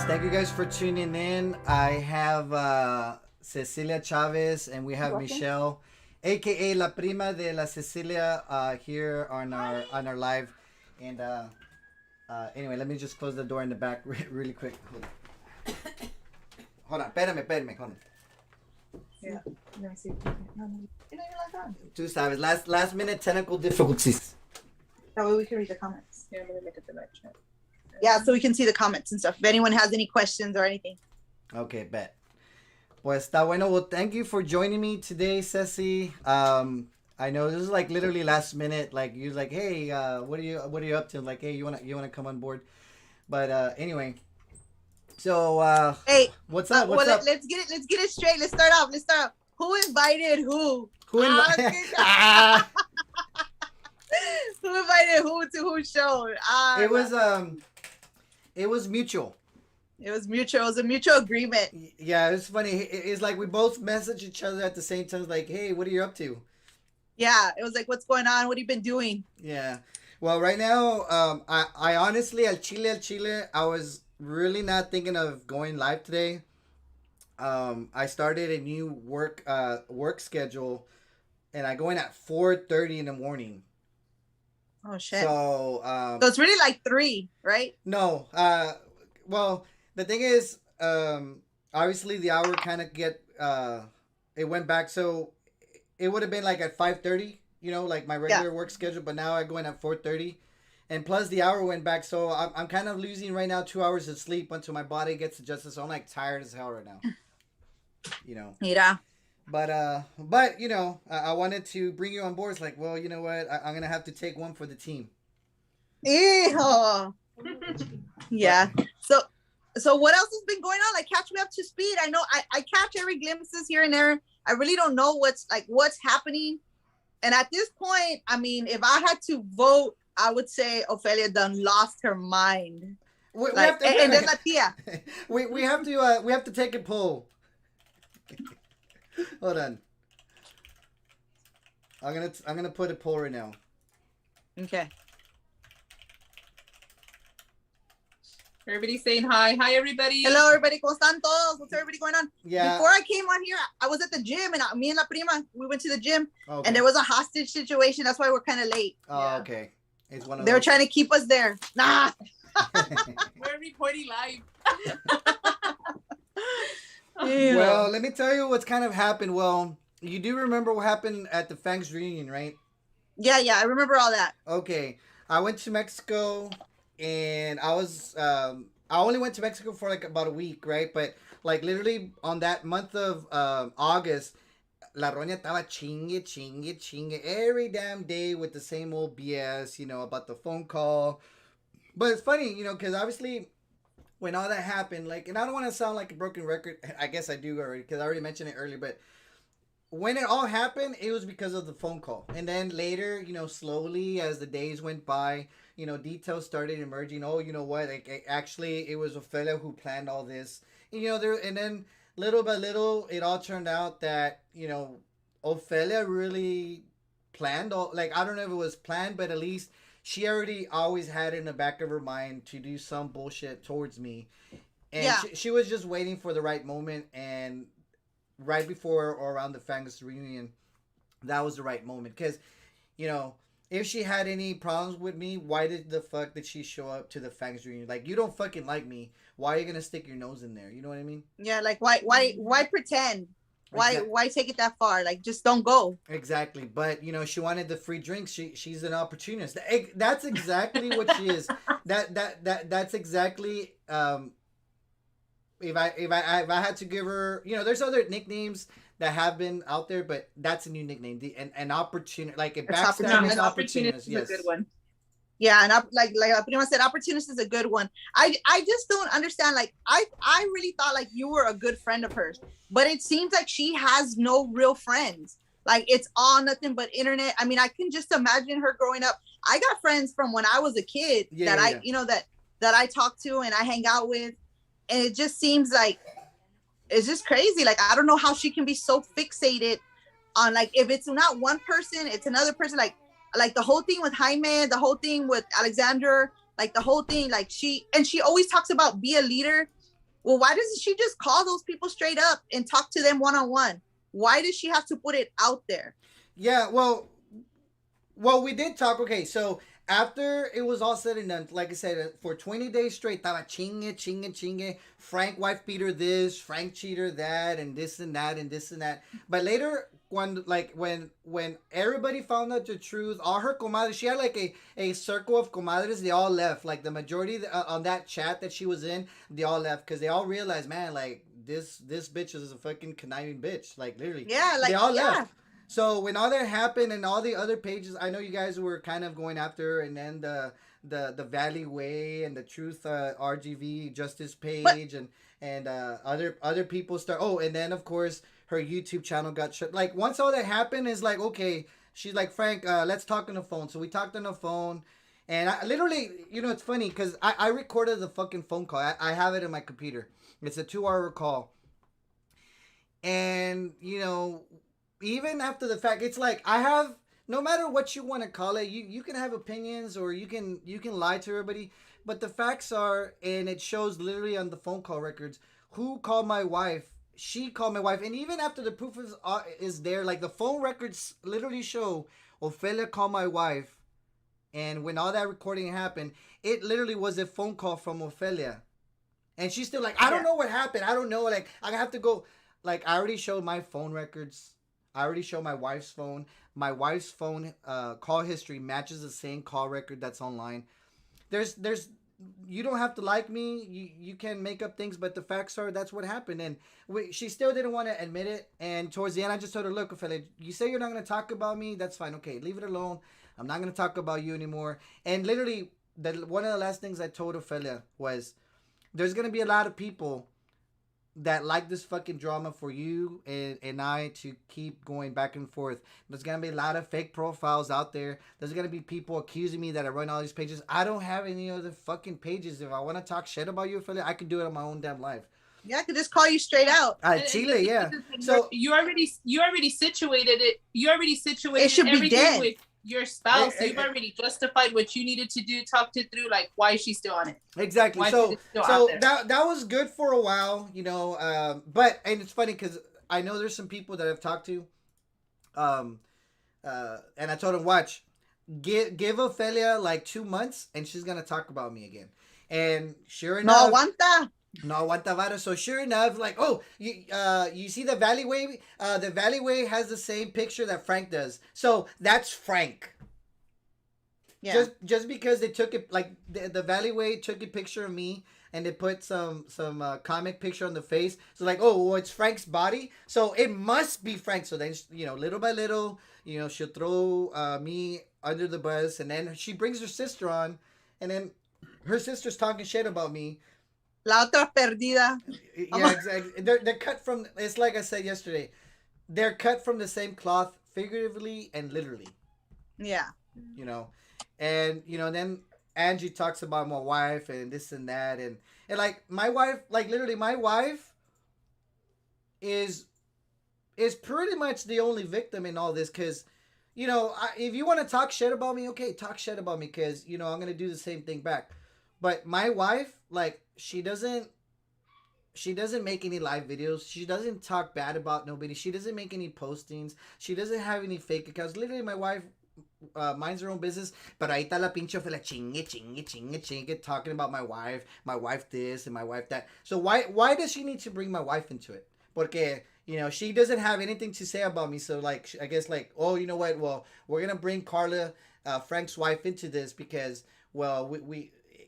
Thank you guys for tuning in. I have Cecilia Chavez and we have Michelle, aka La Prima de la Cecilia, here on our live. And anyway, let me just close the door in the back really quick. Hold on, espérame, hold on. Yeah, let me see. Tú sabes, last minute technical difficulties. That way we can read the comments. Yeah, let me look at the live chat. Yeah, so we can see the comments and stuff. If anyone has any questions or anything. Okay, bet. Pues está bueno. Well, thank you for joining me today, Ceci. I know this is like literally last minute. Like you're like, hey, what are you up to? Like, hey, you wanna come on board? But anyway, so hey, what's up? What's up? Let's get it straight. Let's start off. Who invited who? Who invited? Who invited who to whose show? It was mutual. It was mutual. It was a mutual agreement. Yeah, it's funny. It's like we both messaged each other at the same time. Like, hey, what are you up to? Yeah, it was like, what's going on? What have you been doing? Yeah. Well, right now, I honestly, al Chile, I was really not thinking of going live today. I started a new work schedule, and I go in at 4:30 in the morning. Oh shit! So it's really like 3, right? No, well, the thing is, obviously the hour kind of it went back, so it would have been like at 5:30, like my Yeah. regular work schedule, but now I go in at 4:30, and plus the hour went back, so I'm kind of losing right now 2 hours of sleep until my body gets adjusted. So I'm like tired as hell right now, you know. Mira. But I wanted to bring you on board. It's like, well, you know what? I'm gonna have to take one for the team. Ew. Yeah. So what else has been going on? Like, catch me up to speed. I know I catch every glimpses here and there. I really don't know what's happening. And at this point, I mean, if I had to vote, I would say Ophelia done lost her mind. We Like, have to, and then la tia. we have to take a poll. Hold on. I'm gonna put a poll right now. Okay. Everybody's saying hi. Hi, everybody. Hello, everybody. ¿Cómo están todos? What's everybody going on? Yeah. Before I came on here, I was at the gym, and me and La Prima, we went to the gym, Okay. and there was a hostage situation. That's why we're kind of late. Oh, Yeah. okay. It's one of They were those. trying to keep us there. Nah. We're recording live. Ew. Well, let me tell you what's kind of happened. Well, you do remember what happened at the Fangs reunion, right? Yeah, I remember all that. Okay. I went to Mexico, and I only went to Mexico for like about a week, right? But like literally on that month of August, La Roña estaba chingue every damn day with the same old BS, about the phone call. But it's funny, because obviously when all that happened, like, and I don't want to sound like a broken record. I guess I do already, because I already mentioned it earlier, but when it all happened, it was because of the phone call. And then later, slowly as the days went by, details started emerging. Oh, you know what? Like, actually, it was Ophelia who planned all this. And then little by little, it all turned out that, Ophelia really planned all, like, I don't know if it was planned, but at least she already always had in the back of her mind to do some bullshit towards me. And Yeah. she was just waiting for the right moment, and right before or around the Fangs reunion, that was the right moment. Because, if she had any problems with me, why the fuck did she show up to the Fangs reunion? Like, you don't fucking like me. Why are you gonna stick your nose in there? You know what I mean? Yeah, like why pretend? Exact- Why take it that far? Like, just don't go. Exactly. But she wanted the free drinks. She's an opportunist. That's exactly what she is. That's exactly if I had to give her, there's other nicknames that have been out there, but that's a new nickname. An opportunity, like a backstabbing An opportunist opportunist. is Yes. a good one. Yeah, and like La Prima said, opportunist is a good one. I just don't understand. Like, I really thought like you were a good friend of hers, but it seems like she has no real friends. Like, it's all nothing but internet. I mean, I can just imagine her growing up. I got friends from when I was a kid that I talk to and I hang out with, and it just seems like it's just crazy. Like, I don't know how she can be so fixated on, like, if it's not one person, it's another person. Like the whole thing with Jaime, the whole thing with Alexander, like the whole thing, like she always talks about be a leader. Well, why doesn't she just call those people straight up and talk to them one-on-one? Why does she have to put it out there? Yeah, well, we did talk. Okay, so after it was all said and done, like I said, for 20 days straight, estaba chingue. Frank wife beater this, Frank cheater that, and this and that, and this and that. But later, when everybody found out the truth, all her comadres, she had like a circle of comadres. They all left. Like the majority on that chat that she was in, they all left because they all realized, man, like this bitch is a fucking conniving bitch. Like literally, Yeah, like they all yeah. left. So when all that happened and all the other pages, I know you guys were kind of going after, and then the Valley Way and the Truth RGV Justice page and other people start. Oh, and then of course her YouTube channel got shut. Like once all that happened, is like okay. She's like, Frank, let's talk on the phone. So we talked on the phone, and I literally, it's funny because I recorded the fucking phone call. I have it in my computer. It's a 2-hour call, and even after the fact, it's like I have, no matter what you want to call it, you can have opinions or you can lie to everybody, but the facts are, and it shows literally on the phone call records, who called my wife. She called my wife, and even after the proof is there, like the phone records literally show Ophelia called my wife, and when all that recording happened, it literally was a phone call from Ophelia. And she's still like, I don't know what happened. I don't know. Like, I have to go. Like, I already showed my phone records. I already showed my wife's phone. My wife's phone call history matches the same call record that's online. There's you don't have to like me. You can make up things, but the facts are that's what happened. And she still didn't want to admit it. And towards the end, I just told her, look, Ophelia, you say you're not going to talk about me. That's fine. Okay, leave it alone. I'm not going to talk about you anymore. And literally, one of the last things I told Ophelia was, there's going to be a lot of people that like this fucking drama for you and I to keep going back and forth. There's going to be a lot of fake profiles out there. There's going to be people accusing me that I run all these pages. I don't have any other fucking pages. If I want to talk shit about you, Ophelia, I can do it on my own damn life. Yeah, I could just call you straight out. Chile, yeah. So you already situated it. You already situated it should everything be dead. with your spouse. So you've already justified what you needed to do, talked it through, like why is she still on it? Exactly. Why So that was good for a while, you know. But and it's funny because I know there's some people that I've talked to, and I told them, watch, give Ophelia like 2 months, and she's gonna talk about me again. And sure enough, no aguanta vara. So sure enough, like, oh, you see the Valleyway? The Valleyway has the same picture that Frank does. So that's Frank. Yeah. Just because they took it, like the Valleyway took a picture of me and they put some comic picture on the face. So like, oh, well, it's Frank's body, so it must be Frank. So then, you know, little by little, you know, she'll throw me under the bus, and then she brings her sister on, and then her sister's talking shit about me. La otra perdida. Yeah, exactly. They're cut from. It's like I said yesterday. They're cut from the same cloth, figuratively and literally. Yeah. You know, and you know, then Angie talks about my wife and this and that, and like my wife, like literally, my wife is pretty much the only victim in all this, because, you know, if you want to talk shit about me, okay, talk shit about me, because, you know, I'm gonna do the same thing back. But my wife, like, she doesn't make any live videos. She doesn't talk bad about nobody. She doesn't make any postings. She doesn't have any fake accounts. Literally, my wife minds her own business. But ahí está la pinche Ophelia chingue, talking about my wife this and my wife that. So why does she need to bring my wife into it? Porque, you know, she doesn't have anything to say about me. So, like, I guess, like, oh, you know what? Well, we're going to bring Carla, Frank's wife, into this because, well,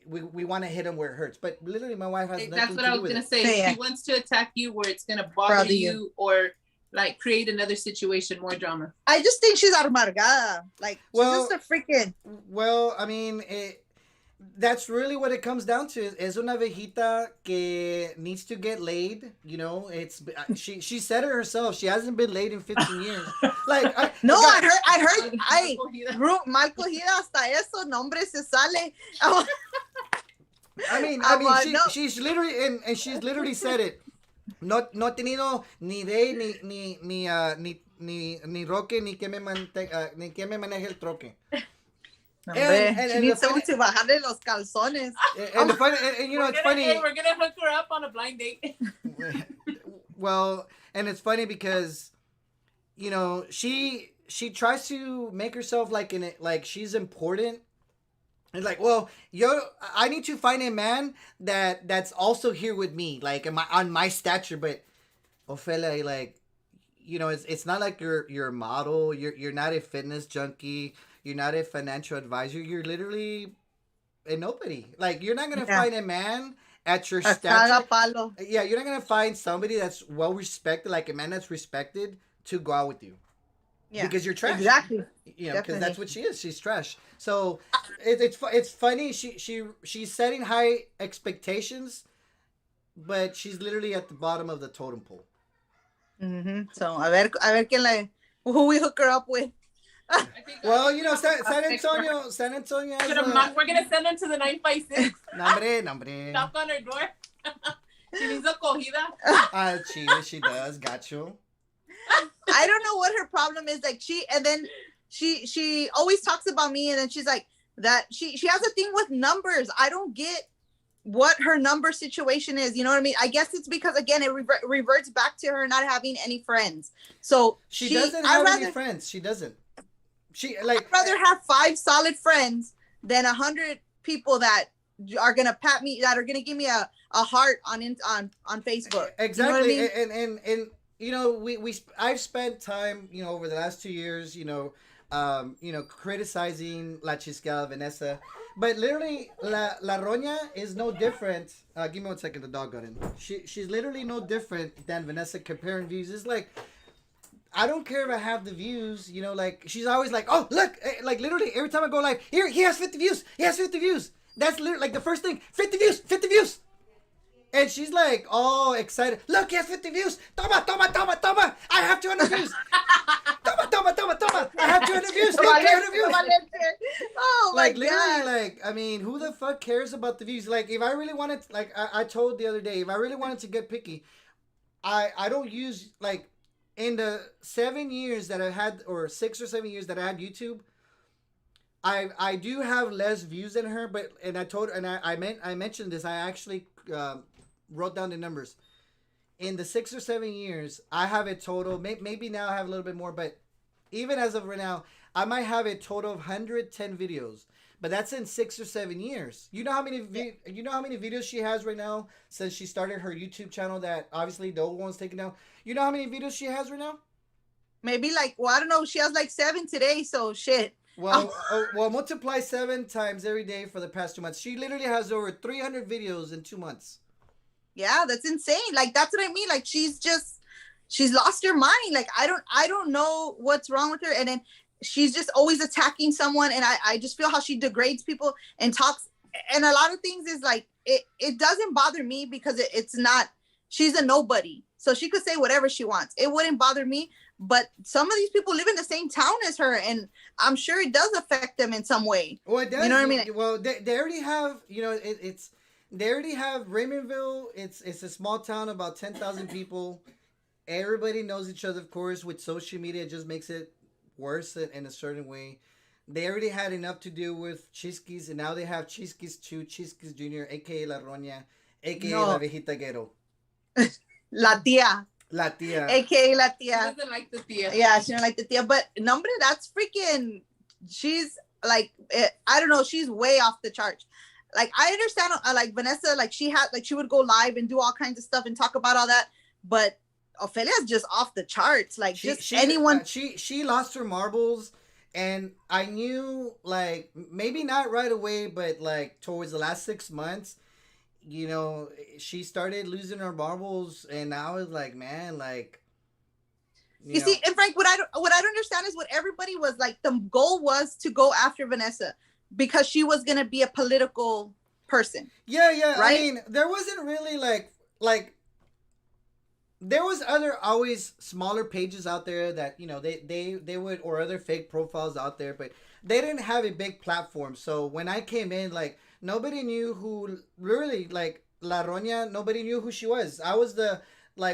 we want to hit him where it hurts. But literally, my wife has nothing to do with it. That's what I was going to say. Yeah. She wants to attack you where it's going to bother you or, like, create another situation, more drama. I just think she's amargada. Like, she's just a freaking... Well, I mean, that's really what it comes down to. Es una viejita que needs to get laid. You know, she said it herself. She hasn't been laid in 15 years. Like, I heard, Marco Hida hasta eso, nombre se sale. I mean, she's literally, and she's literally said it. No tenido ni de ni roque ni que me maneje el troque. And she needs someone to bajarle los calzones. And you know, it's funny. We're gonna hook her up on a blind date. Well, and it's funny because, you know, she tries to make herself like she's important. It's like, well, I need to find a man that's also here with me, like on my stature. But Ophelia, like, you know, it's not like you're a model. You're not a fitness junkie. You're not a financial advisor. You're literally a nobody. Like, you're not gonna find a man at your stature. Yeah, you're not gonna find somebody that's well respected, like a man that's respected, to go out with you. Yeah, because you're trash. Exactly. You know, because that's what she is. She's trash. So it's funny. She's setting high expectations, but she's literally at the bottom of the totem pole. Mm-hmm. So a ver who we hook her up with. Well, you know, San Antonio. We're gonna send them to the 956. Nombre. Knock on her door. She needs a cogida. She does. Got you. I don't know what her problem is. Like, she always talks about me, and then she's like that. She has a thing with numbers. I don't get what her number situation is. You know what I mean? I guess it's because, again, it reverts back to her not having any friends. So she doesn't have any friends. She doesn't. I'd rather have 5 solid friends than 100 people that are gonna pat me, that are gonna give me a heart on Facebook. Exactly. You know what I mean? And you know, I've spent time, you know, over the last 2 years, you know, criticizing La Chiscala Vanessa, but literally La Roña is no different. Give me 1 second, the dog got in. She's literally no different than Vanessa comparing views. It's like, I don't care if I have the views, you know, like she's always like, oh look, like literally every time I go live, here he has 50 views, he has 50 views. That's literally like the first thing, 50 views, 50 views. And she's like all excited. Look, he has 50 views. Toma, toma, toma, toma. I have 200 views. Toma, toma, toma, toma. I have 200 views. 200 views. Oh my Like literally, God. like, I mean, who the fuck cares about the views? Like, if I really wanted, like I told the other day, if I really wanted to get picky, I don't use, like, in the 7 years that I had, or 6 or 7 years that I had YouTube, I do have less views than her, but I mentioned this. I actually wrote down the numbers. In the 6 or 7 years, I have a total. Maybe now I have a little bit more, but even as of right now, I might have a total of 110 videos. But that's in 6 or 7 years. You know how many you know how many videos she has right now since she started her YouTube channel? That obviously the old one's taken down. You know how many videos she has right now? Maybe like, well, I don't know. She has like 7 today, so shit. Well, multiply 7 times every day for the past 2 months. She literally has over 300 videos in 2 months. Yeah, that's insane. Like that's what I mean. Like she's lost her mind. Like I don't know what's wrong with her. And then she's just always attacking someone. And I just feel how she degrades people and talks. And a lot of things is like it doesn't bother me because it's not, she's a nobody. So she could say whatever she wants. It wouldn't bother me. But some of these people live in the same town as her, and I'm sure it does affect them in some way. Well, it does. You know what I mean? Well, they already have, you know, it's they already have Raymondville. It's a small town, about 10,000 people. Everybody knows each other, of course. With social media, it just makes it worse in a certain way. They already had enough to do with Chisquis, and now they have Chisquis 2, Chisquis Junior, aka La Roña, aka La Viejita Guero. La tía. La tía. AKA La tía. She doesn't like the tia. Yeah, she don't like the tia. But number, that's freaking, she's like, I don't know, she's way off the charts. Like, I understand, like, Vanessa, like, she would go live and do all kinds of stuff and talk about all that. But Ofelia's just off the charts. Like, anyone. She lost her marbles. And I knew, like, maybe not right away, but, like, towards the last 6 months, you know, she started losing her marbles, and I was like, man, like, you see, and Frank, what I don't understand is what everybody was like. The goal was to go after Vanessa because she was gonna be a political person. Yeah, right. I mean, there wasn't really like there was always smaller pages out there that, you know, they would, or other fake profiles out there, but they didn't have a big platform. So when I came in, like, nobody knew who really, like, La Roña, nobody knew who she was. I was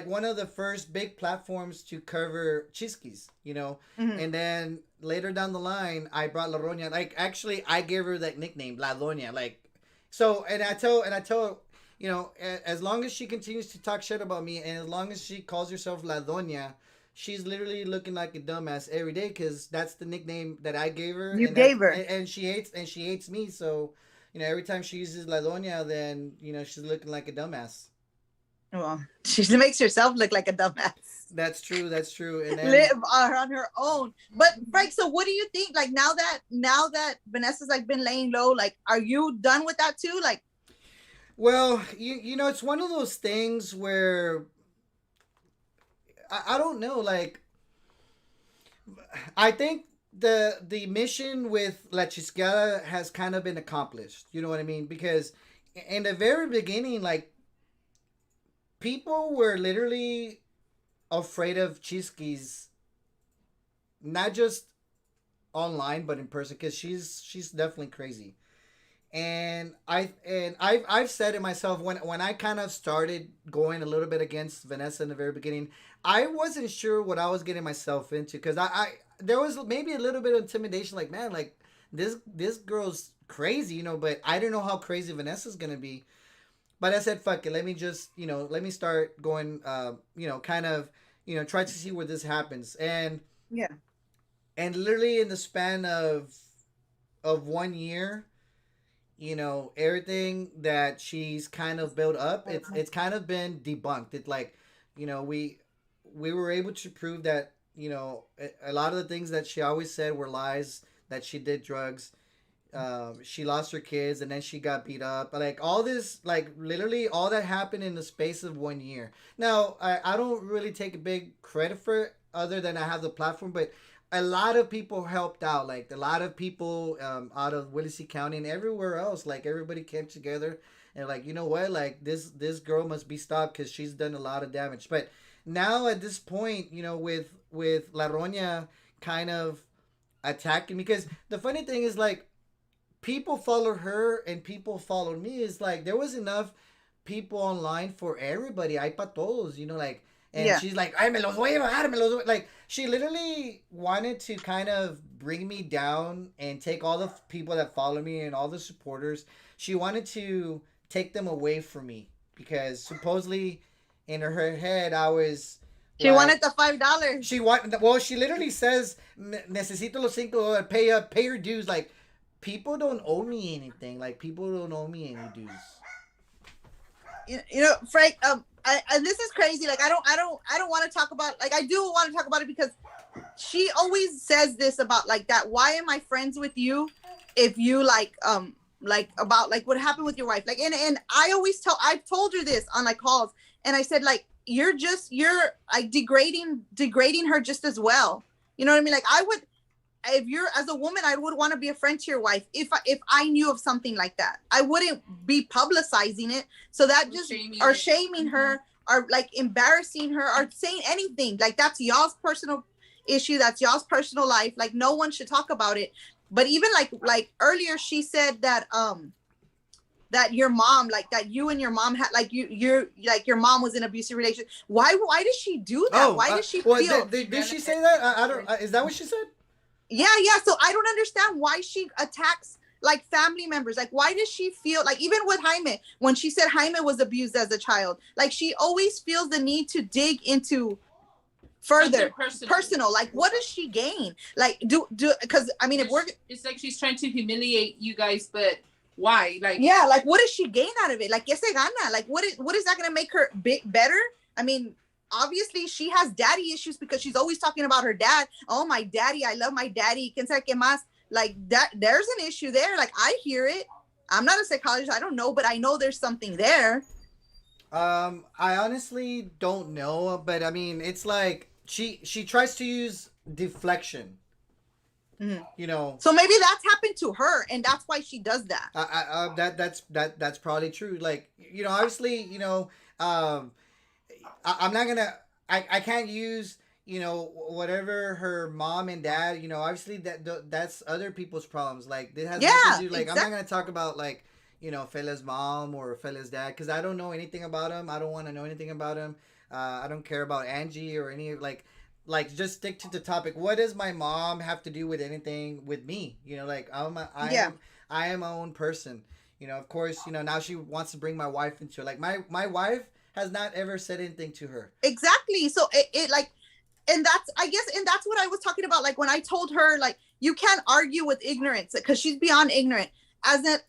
one of the first big platforms to cover Chisquis, you know. Mm-hmm. And then later down the line, I brought La Roña. Like, actually, I gave her that nickname, La Doña. Like, so, and I tell, you know, as long as she continues to talk shit about me, and as long as she calls herself La Doña, she's literally looking like a dumbass every day, because that's the nickname that I gave her. You gave her. And she hates me, so, you know, every time she uses La Doña, then, you know, she's looking like a dumbass. Well, she makes herself look like a dumbass. That's true. And then, live on her own. But Frank, so what do you think? Like, now that Vanessa's like been laying low, like, are you done with that too? Like, well, you know, it's one of those things where I don't know. Like, I think the mission with La Chiscada has kind of been accomplished. You know what I mean? Because in the very beginning, like, people were literally afraid of Chisquis, not just online but in person, because she's definitely crazy. And I've said it myself, when I kind of started going a little bit against Vanessa in the very beginning, I wasn't sure what I was getting myself into, because I there was maybe a little bit of intimidation, like, man, like, this girl's crazy, you know, but I didn't know how crazy Vanessa's gonna be. But I said, fuck it, let me start going, you know, kind of, you know, try to see where this happens. And yeah, and literally in the span of 1 year, everything that she's kind of built up, it's kind of been debunked. It like, we were able to prove that, a lot of the things that she always said were lies, that she did drugs. She lost her kids, and then she got beat up. Like all this, like literally all that happened in the space of 1 year. Now, I don't really take a big credit for it, other than I have the platform, but a lot of people helped out. Like a lot of people, out of Willacy County and everywhere else, like everybody came together and like, you know what, like this girl must be stopped because she's done a lot of damage. But now at this point, with La Roña kind of attacking, because the funny thing is like, people followed her and people followed me. It's like there was enough people online for everybody. Hay pa todos, like. And Yeah. she's like, "Ay, me los voy a bajar, me los voy-" Like she literally wanted to kind of bring me down and take all the people that follow me and all the supporters. She wanted to take them away from me because supposedly in her head I was. She Like, wanted the $5. she literally says, "Necesito los $5. Pay her dues." Like, people don't owe me anything. Like, people don't owe me any dues. Frank, and this is crazy. Like, I don't want to talk about, like, I do want to talk about it because she always says this about like that. Why am I friends with you if you like about like what happened with your wife? Like, and I've told her this on like calls, and I said like, you're like degrading her just as well. You know what I mean? Like, I would, if you're as a woman, I would want to be a friend to your wife if I knew of something like that. I wouldn't be publicizing it. So that just shaming her, or like embarrassing her, or saying anything. Like, that's y'all's personal issue. That's y'all's personal life. Like, no one should talk about it. But even like earlier, she said that that your mom, like that you and your mom had, like you're like your mom was in an abusive relationship. Why does she do that? Why does she feel? Did she say that? I don't. Is that what she said? Yeah. So I don't understand why she attacks like family members. Like, why does she feel like, even with Jaime, when she said Jaime was abused as a child, like she always feels the need to dig into further personal. Like, what does she gain? Like, do because I mean, it's like she's trying to humiliate you guys, but why? Like, yeah, like what does she gain out of it? Like, que se gana? Like, what is that gonna make her better? I mean, obviously she has daddy issues because she's always talking about her dad. Oh, my daddy, I love my daddy. ¿Quién sabe qué más? Like that, there's an issue there. Like, I hear it. I'm not a psychologist. I don't know, but I know there's something there. I honestly don't know, but I mean, it's like she tries to use deflection. Mm-hmm. So maybe that's happened to her, and that's why she does that. That's probably true. Like, obviously, I'm not gonna. I can't use whatever her mom and dad. Obviously that's other people's problems. Like, this has nothing to do. Like, exactly. I'm not gonna talk about like Fela's mom or Fela's dad because I don't know anything about him. I don't want to know anything about him. I don't care about Angie or any like just stick to the topic. What does my mom have to do with anything with me? Like I am my own person. Of course, now she wants to bring my wife into it. Like my wife has not ever said anything to her. Exactly. So it like, and that's what I was talking about. Like, when I told her, like, you can't argue with ignorance because she's beyond ignorant. I don't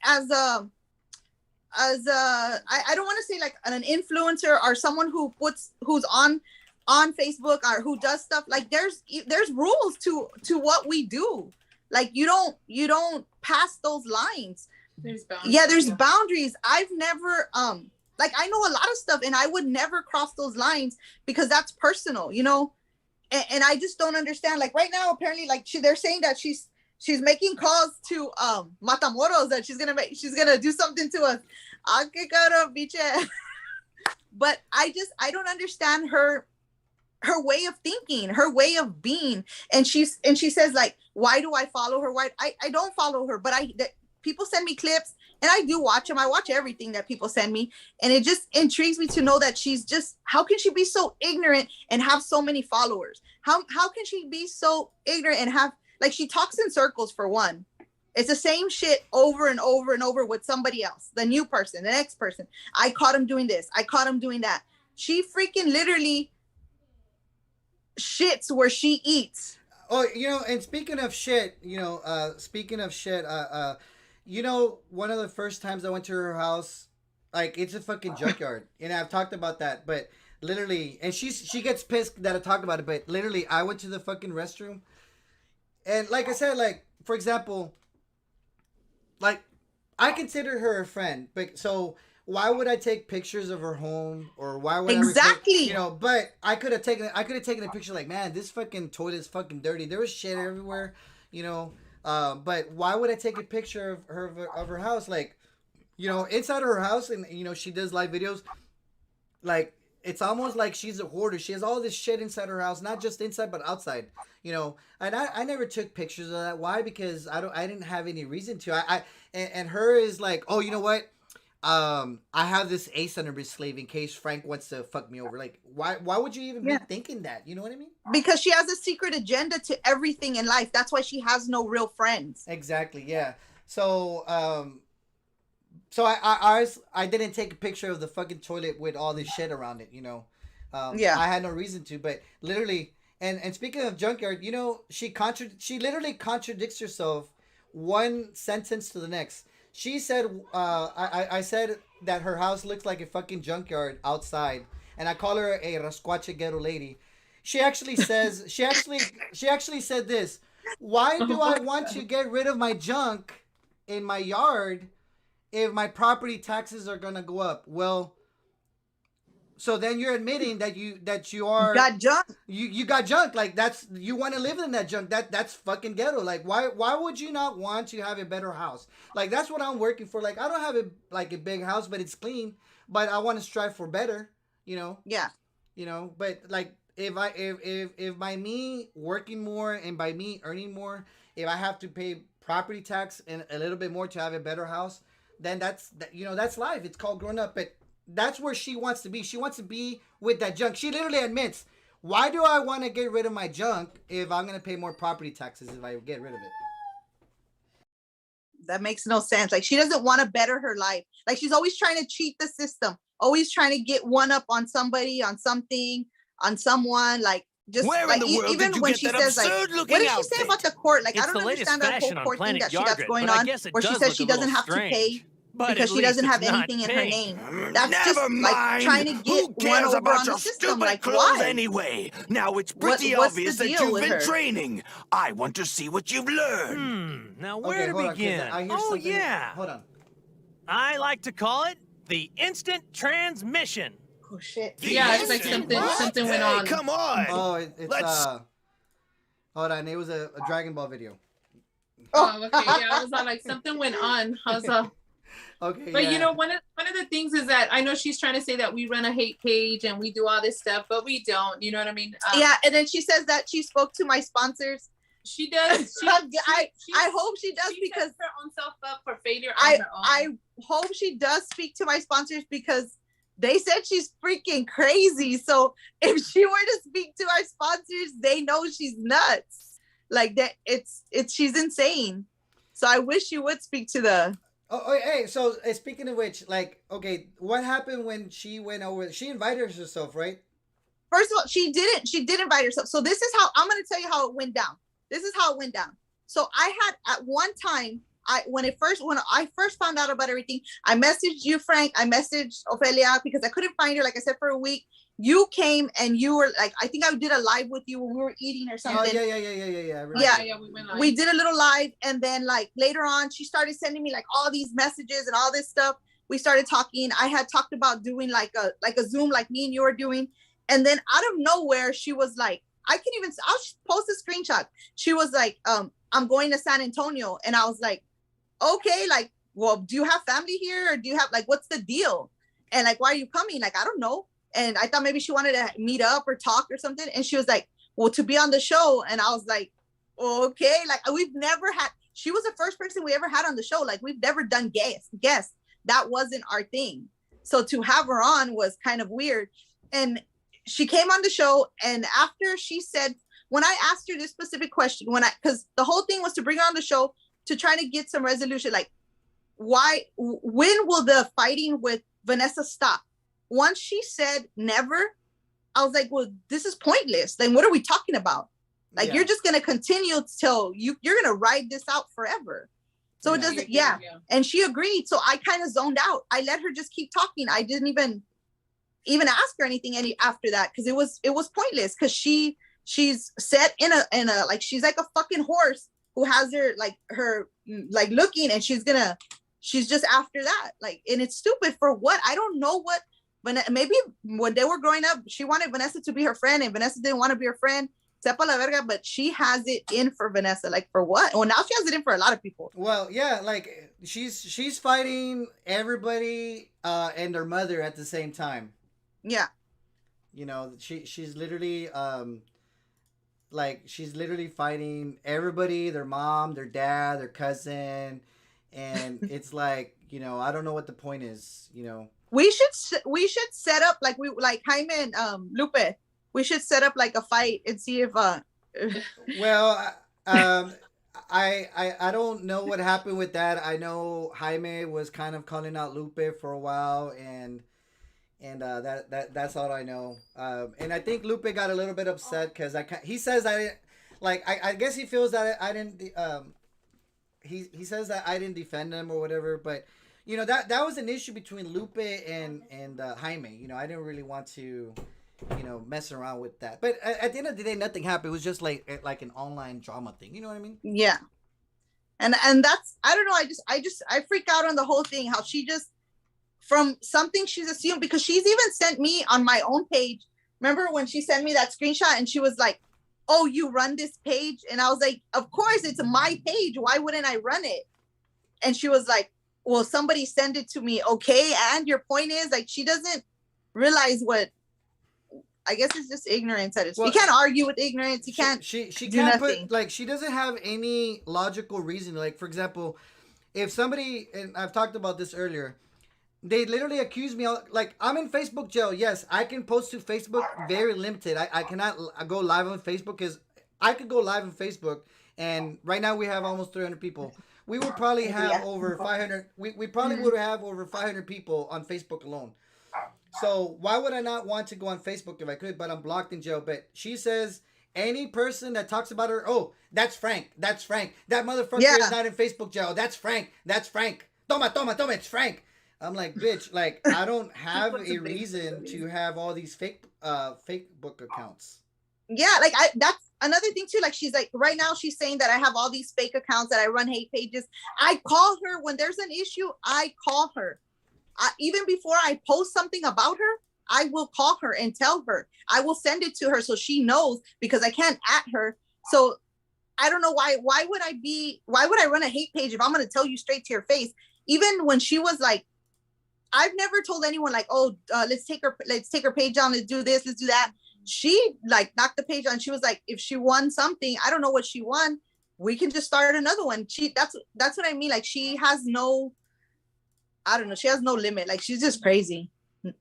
want to say like an influencer or someone who's on Facebook or who does stuff. Like, there's rules to what we do. Like, you don't pass those lines. There's boundaries. Yeah, there's boundaries. I've never like, I know a lot of stuff and I would never cross those lines because that's personal, and I just don't understand. Like, right now, apparently, like they're saying that she's making calls to Matamoros, that she's gonna do something to us. But I don't understand her way of thinking, her way of being. And she says, like, why do I follow her? Why I don't follow her, but people send me clips and I do watch them. I watch everything that people send me. And it just intrigues me to know that she's just, how can she be so ignorant and have so many followers? How can she be so ignorant and have, like, she talks in circles for one. It's the same shit over and over and over with somebody else, the new person, the next person. I caught him doing this. I caught him doing that. She freaking literally shits where she eats. Oh, and speaking of shit, You know, one of the first times I went to her house, like it's a fucking junkyard, and I've talked about that, but literally, and she gets pissed that I talked about it, but literally, I went to the fucking restroom, and like I said, like for example, like I consider her a friend, but so why would I take pictures of her home or why would Exactly. I you know, but I could have taken a picture like, man, this fucking toilet's fucking dirty. There was shit everywhere, you know. But why would I take a picture of her house, like, you know, inside of her house, and you know she does live videos, like it's almost like she's a hoarder. She has all this shit inside her house, not just inside but outside. You know, and I never took pictures of that. Why? Because I didn't have any reason to. And her is like, oh, you know what? I have this ace under my sleeve in case Frank wants to fuck me over. Like, why would you even be thinking that? You know what I mean? Because she has a secret agenda to everything in life. That's why she has no real friends. Exactly. Yeah. So so I didn't take a picture of the fucking toilet with all this shit around it. You know. I had no reason to, but literally. And speaking of junkyard, you know, she literally contradicts herself one sentence to the next. She said, I said that her house looks like a fucking junkyard outside, and I call her a rascuache ghetto lady. She actually says, she actually said this. Why do I want to get rid of my junk in my yard if my property taxes are gonna go up? Well, so then you're admitting that you got junk. You got junk. Like that's, you want to live in that junk. That's fucking ghetto. Like why would you not want to have a better house? Like that's what I'm working for. Like I don't have a big house, but it's clean. But I want to strive for better. You know. Yeah. You know, but like if by me working more and by me earning more, if I have to pay property tax and a little bit more to have a better house, then that's life. It's called growing up. But that's where she wants to be. She wants to be with that junk. She literally admits, why do I want to get rid of my junk if I'm going to pay more property taxes if I get rid of it? That makes no sense. Like she doesn't want to better her life. Like she's always trying to cheat the system. Always trying to get one up on somebody, on something, on someone. Like just where like in the world even did you when get she that says like, what did she say about the court? Like it's I don't understand that whole court thing that she got going on, where she says she doesn't have to pay. Because she doesn't have anything in her name. That's Never just mind. like trying to get Who cares one over about on your the system. stupid Like clothes why? anyway? Now it's pretty What's the obvious that deal you've with been her? training. I want to see what you've learned. Now Okay, where hold to on, 'cause begin? I hear Oh something. yeah. Hold on. I like to call it the instant transmission. Oh shit. Yeah, it's like something went on. Come on. Oh, it's Let's- hold on. It was a Dragon Ball video. Oh, okay. Yeah, I was all like, something went on. I was all, Okay. but yeah. you know, one of the things is that I know she's trying to say that we run a hate page and we do all this stuff, but we don't. You know what I mean? Yeah, and then she says that she spoke to my sponsors. She does. I hope she does, she because sets her own self up for failure on her own. I hope she does speak to my sponsors, because they said she's freaking crazy. So if she were to speak to our sponsors, they know she's nuts. Like that, it's she's insane. So I wish she would speak to the. Oh, hey. So speaking of which, like, okay, what happened when she went over? She invited herself, right? First of all, she didn't. She did invite herself. So this is how I'm going to tell you how it went down. This is how it went down. So I had at one time, when I first found out about everything, I messaged you, Frank. I messaged Ophelia because I couldn't find her, like I said, for a week. You came and you were like, I think I did a live with you when we were eating or something. Oh, yeah. I remember. Yeah, we went live. We did a little live, and then like later on, she started sending me like all these messages and all this stuff. We started talking. I had talked about doing like a Zoom, like me and you were doing, and then out of nowhere, she was like, I'll just post a screenshot. She was like, I'm going to San Antonio, and I was like, okay, like, well, do you have family here, or do you have like, what's the deal? And like, why are you coming? Like, I don't know. And I thought maybe she wanted to meet up or talk or something. And she was like, well, to be on the show. And I was like, okay, like she was the first person we ever had on the show. Like we've never done guests. That wasn't our thing. So to have her on was kind of weird. And she came on the show. And after she said, when I asked her this specific question, because the whole thing was to bring her on the show to try to get some resolution, like when will the fighting with Vanessa stop? Once she said never, I was like, well, this is pointless. Then what are we talking about? Like, You're just going to continue till you're going to ride this out forever. So it doesn't, yeah. And she agreed. So I kind of zoned out. I let her just keep talking. I didn't even ask her anything after that, because it was pointless, because she's set in a like, she's like a fucking horse who has her looking, and she's just after that, like, and it's stupid for what? I don't know what. But maybe when they were growing up, she wanted Vanessa to be her friend, and Vanessa didn't want to be her friend. Sepa la verga, but she has it in for Vanessa. Like, for what? Well, now she has it in for a lot of people. Well, yeah, like she's fighting everybody and their mother at the same time. Yeah. You know, she's literally she's literally fighting everybody, their mom, their dad, their cousin, and it's like, you know, I don't know what the point is, you know. We should set up like Jaime and Lupe. We should set up like a fight and see if Well, I don't know what happened with that. I know Jaime was kind of calling out Lupe for a while, and that's all I know. And I think Lupe got a little bit upset because he says I guess he feels that I didn't he says that I didn't defend him or whatever, but you know, that was an issue between Lupe and Jaime. You know, I didn't really want to, you know, mess around with that. But at the end of the day, nothing happened. It was just like an online drama thing. You know what I mean? Yeah. And that's, I don't know. I freak out on the whole thing. How she just, from something she's assumed, because she's even sent me on my own page. Remember when she sent me that screenshot and she was like, "Oh, you run this page?" And I was like, "Of course, it's my page. Why wouldn't I run it?" And she was like, "Well, somebody send it to me." Okay. And your point is, like, she doesn't realize what, I guess it's just ignorance at its. You can't argue with ignorance. You can't. She can't put, like, she doesn't have any logical reason. Like, for example, if somebody, and I've talked about this earlier, they literally accuse me, like, I'm in Facebook jail. Yes, I can post to Facebook, very limited. I cannot go live on Facebook, because I could go live on Facebook, and right now we have almost 300 people. We would probably have over 500. We probably would have over 500 people on Facebook alone. So why would I not want to go on Facebook if I could? But I'm blocked in jail. But she says any person that talks about her, oh, that's Frank. That's Frank. That motherfucker is not in Facebook jail. That's Frank. That's Frank. Toma, it's Frank. I'm like, bitch, like, I don't have a reason to have all these fake book accounts. Yeah, like, that's another thing too. Like, she's like, right now she's saying that I have all these fake accounts, that I run hate pages. I call her when there's an issue. I call her. Even before I post something about her, I will call her and tell her. I will send it to her so she knows, because I can't at her. So I don't know why would I run a hate page if I'm going to tell you straight to your face? Even when she was like, I've never told anyone like, oh, let's take her page down, let's do this, let's do that. She like knocked the page on. She was like, if she won something, I don't know what she won, we can just start another one. That's what I mean. Like, she has no, I don't know, she has no limit. Like, she's just crazy.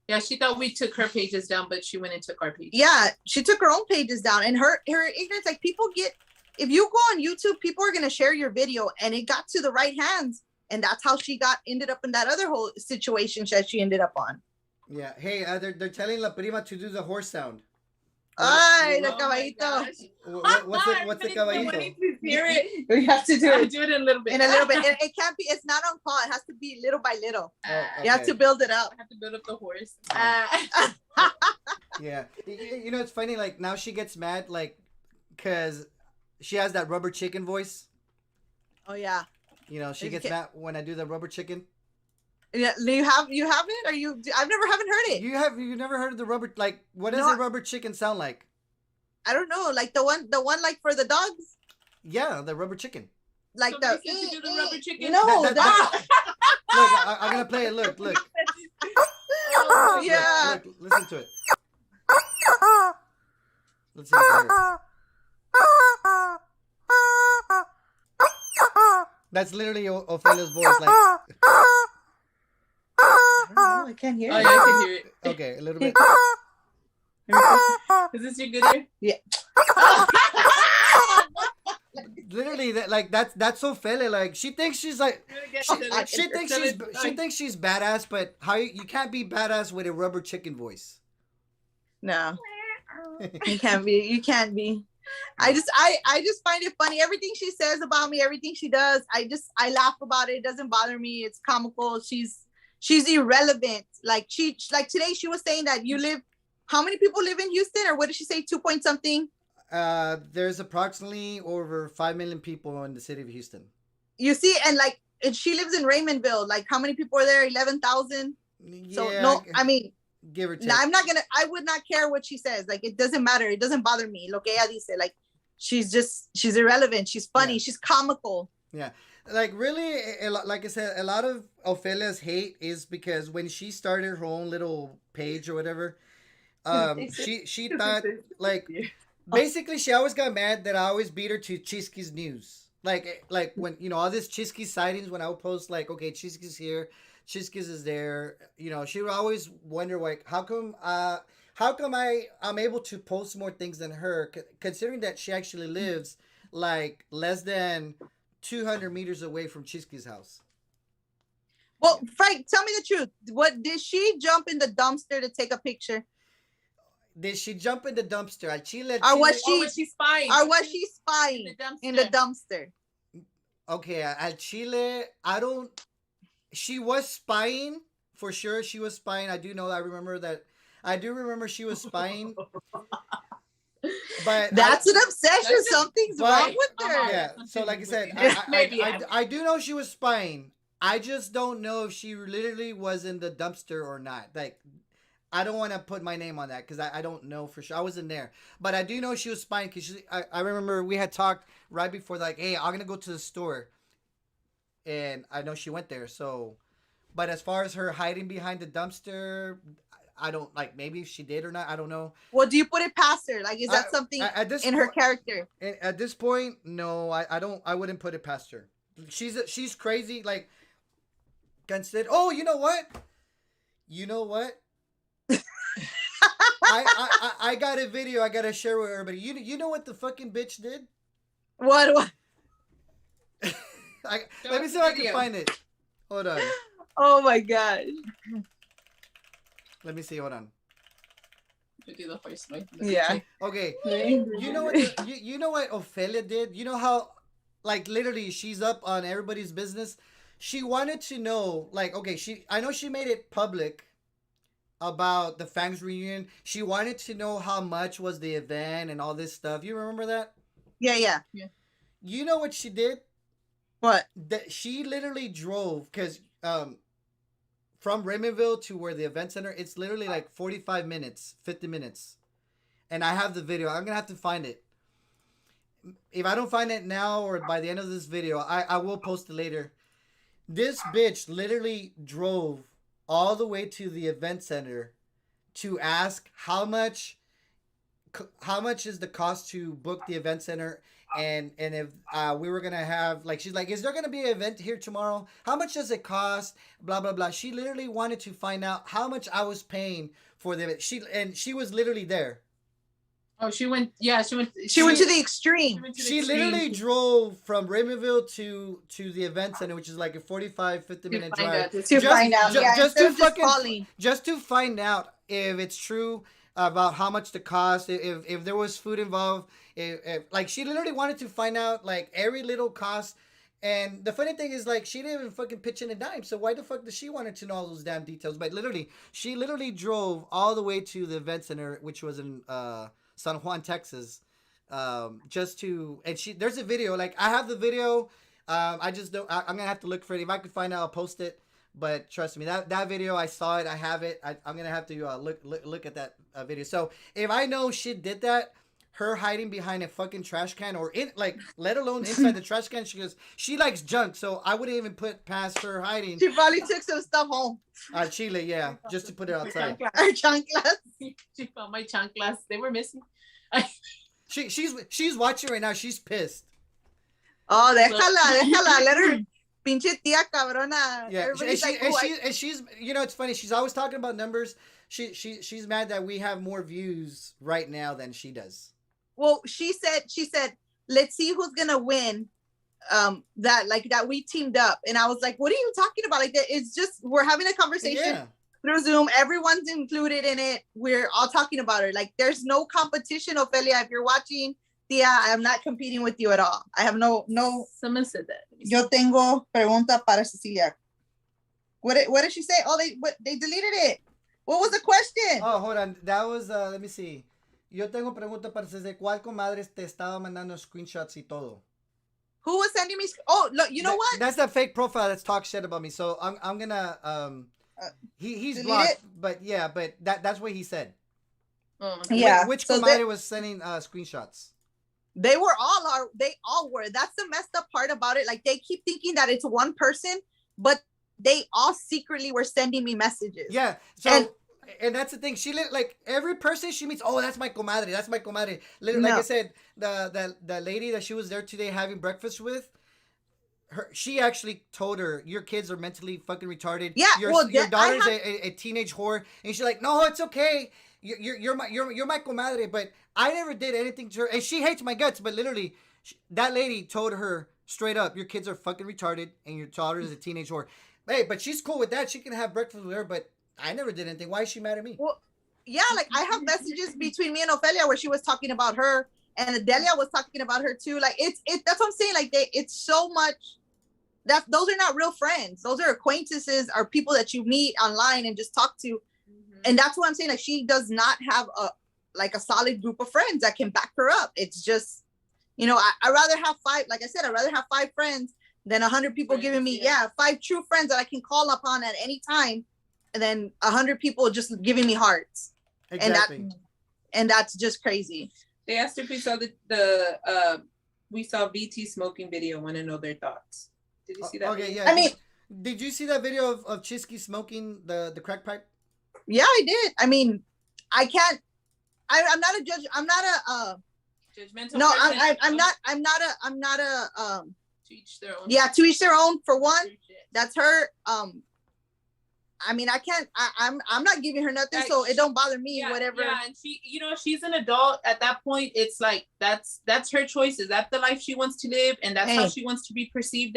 Yeah, she thought we took her pages down, but she went and took our pages. Yeah, she took her own pages down, and her ignorance, like, people get, if you go on YouTube, people are going to share your video, and it got to the right hands, and that's how she ended up in that other whole situation that she ended up on. Yeah. Hey, they're telling La Prima to do the horse sound. Ay, the caballito. What's the caballito? Hear it. We have to do it. Do it in a little bit. It can't be, it's not on call. It has to be little by little. Okay. You have to build it up. I have to build up the horse. Yeah. You know, it's funny, like, now she gets mad, like, because she has that rubber chicken voice. Oh, yeah. You know, she gets mad when I do the rubber chicken. Yeah, you haven't? I've haven't heard it. You never heard of the rubber, like, what does a rubber chicken sound like? I don't know, like the one like for the dogs. Yeah, the rubber chicken. Like, so the do the rubber chicken. No, look, I'm gonna play it. Look. Oh, yeah. Look, listen to it. Let's see if I hear it. That's literally Ophelia's voice, like. I can't hear it. Oh, yeah, I can hear it. Okay, a little bit. Is this your good ear? Yeah. Literally, that's so Ophelia. Like, she thinks she's like, she thinks she's badass, but how you can't be badass with a rubber chicken voice. No, you can't be. I just find it funny. Everything she says about me, everything she does, I laugh about it. It doesn't bother me. It's comical. She's irrelevant. Like today she was saying that how many people live in Houston, or what did she say? 2 point something. There's approximately over 5 million people in the city of Houston. You see, and she lives in Raymondville. Like, how many people are there? 11,000. Yeah, So no, I mean, give or take. I would not care what she says. Like, it doesn't matter. It doesn't bother me. Lo que ella dice. Like, she's irrelevant. She's funny. Yeah. She's comical. Yeah. Like, really, like I said, a lot of Ophelia's hate is because when she started her own little page or whatever, she thought, like, basically she always got mad that I always beat her to Chisky's news. Like when, all this Chisky sightings, when I would post, like, okay, Chisky's here, Chisky's is there, she would always wonder, like, how come I'm able to post more things than her, considering that she actually lives, like, less than 200 meters away from Chisky's house. Well, Frank, tell me the truth. What did she jump in the dumpster to take a picture? Did she jump in the dumpster? Al Chile, or was she spying? Or was she spying in the dumpster? Okay, Al Chile, she was spying, for sure. She was spying. I do remember she was spying. But that's an obsession. Something's wrong with her. Yeah. So like I said, I do know she was spying. I just don't know if she literally was in the dumpster or not. Like, I don't want to put my name on that because I don't know for sure. I wasn't there. But I do know she was spying because I remember we had talked right before, like, hey, I'm going to go to the store. And I know she went there. So, but as far as her hiding behind the dumpster, I don't, like, maybe if she did or not, I don't know. Well, do you put it past her? Like, is that something in her character? At this point, no, I wouldn't put it past her. She's crazy. Like, consider, oh, you know what? I got a video I gotta share with everybody. You know what the fucking bitch did? What? Let me see if I can find it. Hold on. Oh my gosh. Let me see. Hold on. Yeah. Okay. You know what Ophelia did? You know how, like, literally she's up on everybody's business. She wanted to know, like, okay, I know she made it public about the Fangs reunion. She wanted to know how much was the event and all this stuff. You remember that? Yeah. You know what she did? What? That she literally drove, because from Raymondville to where the event center, it's literally like 45 minutes, 50 minutes. And I have the video. I'm going to have to find it. If I don't find it now or by the end of this video, I will post it later. This bitch literally drove all the way to the event center to ask how much is the cost to book the event center, and if we were gonna have, like, she's like, is there gonna be an event here tomorrow? How much does it cost? Blah blah blah. She literally wanted to find out how much I was paying for the event. She was literally there. Oh, she went to the extreme. She literally drove from Raymondville to the event center, which is like a 45-50 minute drive. Just to find out if it's true about how much the cost, if there was food involved, if like, she literally wanted to find out, like, every little cost. And the funny thing is, like, she didn't even fucking pitch in a dime. So why the fuck does she want to know all those damn details? But she literally drove all the way to the event center, which was in San Juan, Texas, just to, and there's a video, like, I have the video. I just don't, I'm gonna have to look for it. If I can find it, I'll post it. But trust me, that video, I saw it, I have it. I'm gonna have to look at that video. So if I know she did that, her hiding behind a fucking trash can, or in, like, let alone inside the trash can, she likes junk, so I wouldn't even put past her hiding. She probably took some stuff home. Chile, yeah, just to put it outside. Her chanclas. She found my chanclas. They were missing. She's watching right now. She's pissed. Oh, déjala. Let her. Pinche tía cabrona. Yeah, and she's, it's funny. She's always talking about numbers. She's mad that we have more views right now than she does. Well, she said, let's see who's gonna win. That we teamed up, and I was like, what are you talking about? Like, it's just, we're having a conversation through Zoom. Everyone's included in it. We're all talking about her. Like, there's no competition, Ophelia. If you're watching Tia, I'm not competing with you at all. I have no. Someone said that. Yo tengo pregunta para Cecilia. What did she say? Oh, they deleted it. What was the question? Oh, hold on. That was, let me see. Yo tengo pregunta para desde cuál comadre te estaba mandando screenshots y todo. Who was sending me? Oh, look, you know what? That's that fake profile that's talk shit about me. So I'm gonna he's blocked, but yeah, but that's what he said. Yeah. Which comadre was sending screenshots? They all were. That's the messed up part about it. Like they keep thinking that it's one person, but they all secretly were sending me messages. Yeah. So and that's the thing. She like every person she meets. Oh, that's my comadre. That's my comadre. Like I said, the lady that she was there today having breakfast with. She actually told her your kids are mentally fucking retarded. Yeah, your daughter's a teenage whore, and she's like, no, it's okay. You're my comadre, but I never did anything to her, and she hates my guts. But literally, that lady told her straight up, your kids are fucking retarded, and your daughter is a teenage whore. Hey, but she's cool with that. She can have breakfast with her, but I never did anything. Why is she mad at me? Well, yeah, like I have messages between me and Ophelia where she was talking about her, and Adelia was talking about her too. Like it's that's what I'm saying. Like it's so much. That those are not real friends. Those are acquaintances or people that you meet online and just talk to. Mm-hmm. And that's what I'm saying. Like she does not have a solid group of friends that can back her up. It's just, you know, I rather have 5, like I said, I'd rather have 5 friends than 100 people giving me, 5 true friends that I can call upon at any time. And then 100 people just giving me hearts. Exactly. And that's just crazy. They asked if we saw we saw VT smoking video. Want to know their thoughts. Did you see that? Okay, video? yeah. I mean, did you see that video of Chisky smoking the crack pipe? Yeah, I did. I mean, I can't. I'm not a judge. I'm not a judgmental. No, person. I'm not a. To each their own. Yeah, to each their own. For one, that's her. I mean, I can't. I'm not giving her nothing, so it don't bother me. Whatever. Yeah, and she, you know, she's an adult at that point. It's like that's her choices. That's the life she wants to live, and that's how she wants to be perceived.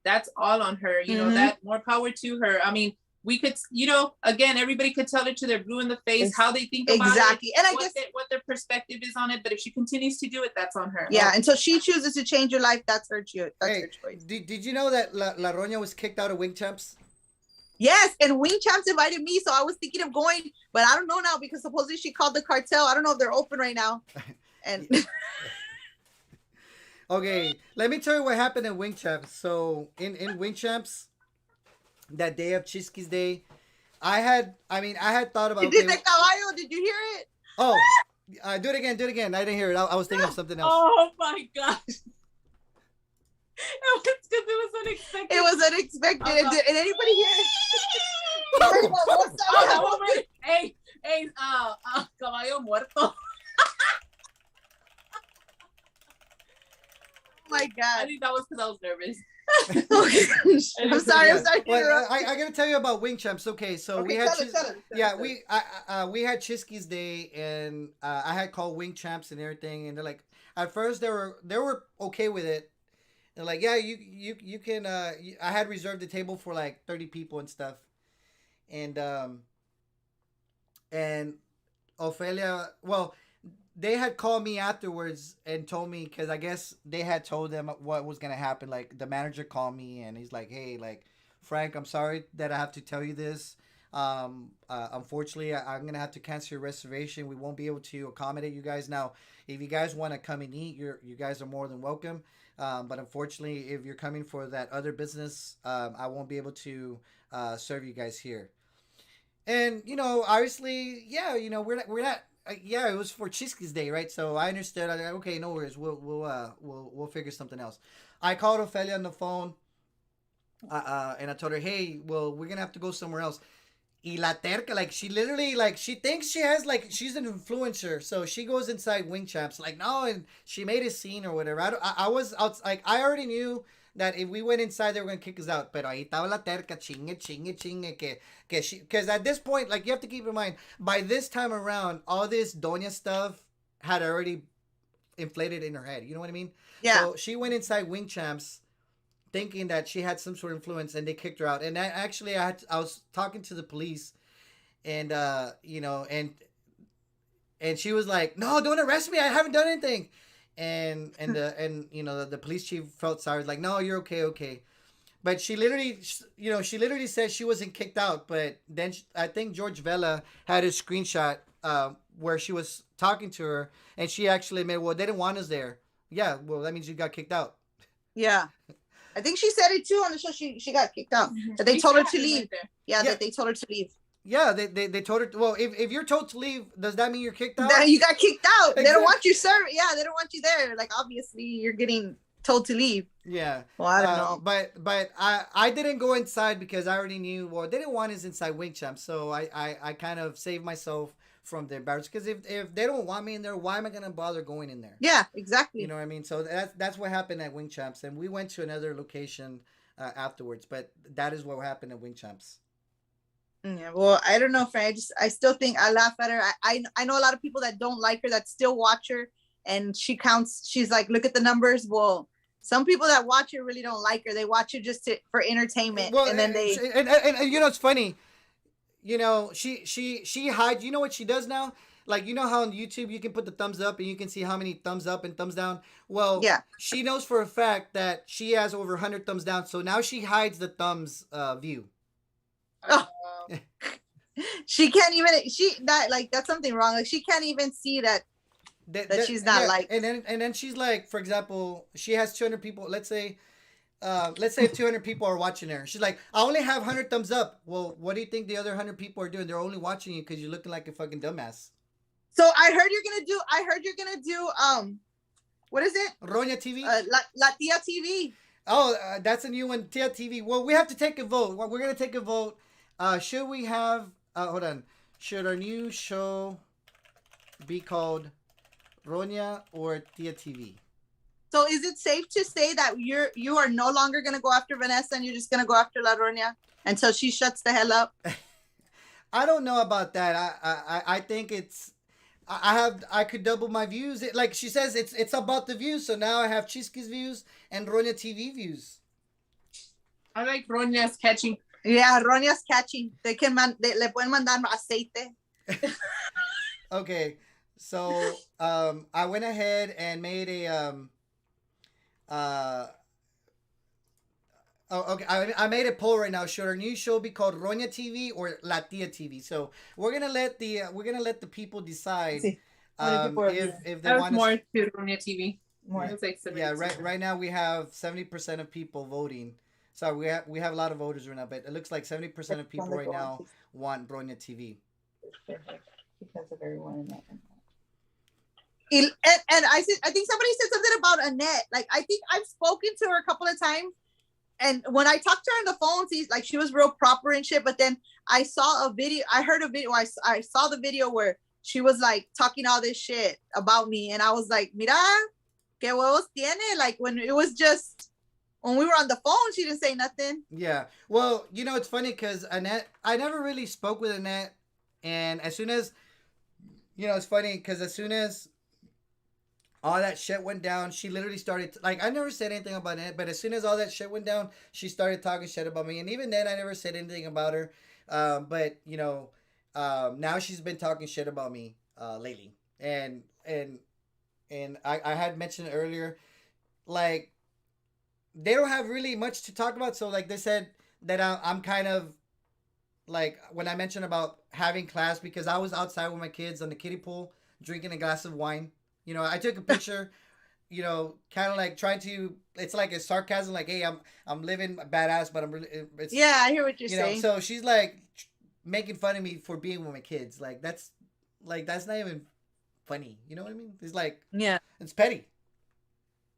That's all on her. You know, that more power to her. I mean, we could, you know, again, everybody could tell it to their blue in the face how they think about it, and I guess what their perspective is on it. But if she continues to do it, that's on her. Yeah, until she chooses to change her life, that's her choice. That's her choice. Did you know that La Roña was kicked out of Wing Champs? Yes, and Wing Champs invited me, so I was thinking of going, but I don't know now because supposedly she called the cartel. I don't know if they're open right now. And okay, let me tell you what happened in Wing Champs. So in Wing Champs, that day of Chisky's Day, I had thought about. Did the caballo? Did you hear it? Oh, do it again. I didn't hear it. I was thinking of something else. Oh my gosh. It was unexpected. It was unexpected. Did anybody hear it? Hey, caballo muerto. Oh my God. I think that was because I was nervous. I'm sorry. Well, I gotta tell you about Wing Champs. Okay, so we had we had Chisky's Day, and I had called Wing Champs and everything, and they're like, at first they were okay with it. They're like, yeah, you can. I had reserved the table for like 30 people and stuff, and Ophelia, well, they had called me afterwards and told me, because I guess they had told them what was gonna happen. Like the manager called me and he's like, hey, like, Frank, I'm sorry that I have to tell you this. Unfortunately, I'm gonna have to cancel your reservation. We won't be able to accommodate you guys. Now, if you guys want to come and eat, you guys are more than welcome. But unfortunately, if you're coming for that other business, I won't be able to serve you guys here. And you know, obviously, yeah, you know, we're not. Yeah, it was for Chisky's Day, right? So I understood. I like, okay, no worries. We'll figure something else. I called Ophelia on the phone, and I told her, hey, well, we're gonna have to go somewhere else. Y la terca, like, she literally, like, she thinks she has, like, she's an influencer, so she goes inside Wing Champs, like, no, and she made a scene or whatever. I was out, like, I already knew that if we went inside, they were gonna kick us out. Pero ahí estaba la terca, chingue, que she, because at this point, like, you have to keep in mind, by this time around, all this Doña stuff had already inflated in her head. You know what I mean? Yeah. So she went inside Wing Champs, thinking that she had some sort of influence, and they kicked her out. And actually, I was talking to the police, and you know, and she was like, "No, don't arrest me. I haven't done anything." and you know the police chief felt sorry, like, no, you're okay. But she literally, she literally said she wasn't kicked out. But then I think George Vela had a screenshot where she was talking to her, and she actually admitted, well, they didn't want us there. Yeah, well, that means you got kicked out. Yeah. I think she said it too on the show. She got kicked out. That they told her to leave. Yeah, that they told her to leave. Yeah, they told her. Well, if you're told to leave, does that mean you're kicked out? That you got kicked out. Exactly. They don't want you, sir. Yeah, they don't want you there. Like, obviously, you're getting told to leave. Yeah. Well, I don't know. But I didn't go inside because I already knew. Well, they didn't want us inside Wing Champ, so I kind of saved myself from the embarrassment. Because if they don't want me in there, why am I gonna bother going in there? Yeah, exactly. You know what I mean? So that's what happened at Wing Champs, and we went to another location afterwards. But that is what happened at Wing Champs. Yeah, well, I don't know, Frank. I still think I laugh at her. I know a lot of people that don't like her that still watch her, and she counts. She's like, look at the numbers. Well, some people that watch her really don't like her. They watch her just for entertainment, well, and then they and you know it's funny. You know she hides. You know what she does now? Like, you know how on YouTube you can put the thumbs up and you can see how many thumbs up and thumbs down? Well, yeah. She knows for a fact that she has over 100 thumbs down, so now she hides the thumbs view. Oh. She can't even that's something wrong. Like, she can't even see that she's not liked. And then she's like, for example, she has 200 people. Let's say if 200 people are watching her, she's like, I only have 100 thumbs up. Well, what do you think the other 100 people are doing? They're only watching you because you're looking like a fucking dumbass. So I heard you're gonna do what is it? Roña TV. La Tia TV. Oh, that's a new one, Tia TV. Well, we have to take a vote. We're gonna take a vote. Should we have? Hold on. Should our new show be called Roña or Tia TV? So is it safe to say that you are no longer gonna go after Vanessa and you're just gonna go after La Roña until she shuts the hell up? I don't know about that. I think it's. I could double my views. Like she says, it's about the views. So now I have Chisqui's views and Roña TV views. I like Roña's catching. Yeah, Roña's catching. They can le pueden mandar aceite. Okay, so I went ahead and made a okay. I made a poll right now. Should our new show be called Roña TV or La Tia TV? So we're gonna let the people decide if they want more to Roña TV. More. It's like 70%. Yeah, right now we have 70% of people voting. So we have a lot of voters right now, but it looks like 70% of people right now want Roña TV. Because of everyone in that. And I think somebody said something about Annette. Like, I think I've spoken to her a couple of times. And when I talked to her on the phone, she was real proper and shit. But then I saw a video. I heard a video. I saw the video where she was like talking all this shit about me. And I was like, mira, que huevos tiene? Like, when it was just, when we were on the phone, she didn't say nothing. Yeah. Well, you know, it's funny because Annette, I never really spoke with Annette. And as soon as, you know, it's funny because as soon as all that shit went down, she literally started, like, I never said anything about it, but as soon as all that shit went down, she started talking shit about me. And even then, I never said anything about her. But, you know, now she's been talking shit about me lately. And I had mentioned earlier, like, they don't have really much to talk about. So, like, they said that I'm kind of, like, when I mentioned about having class, because I was outside with my kids on the kiddie pool, drinking a glass of wine. You know, I took a picture, you know, kind of like trying to, it's like a sarcasm, like, hey, I'm living badass, but I'm really, yeah, I hear what you're saying. So she's like making fun of me for being with my kids. That's not even funny. You know what I mean? It's like, yeah, it's petty.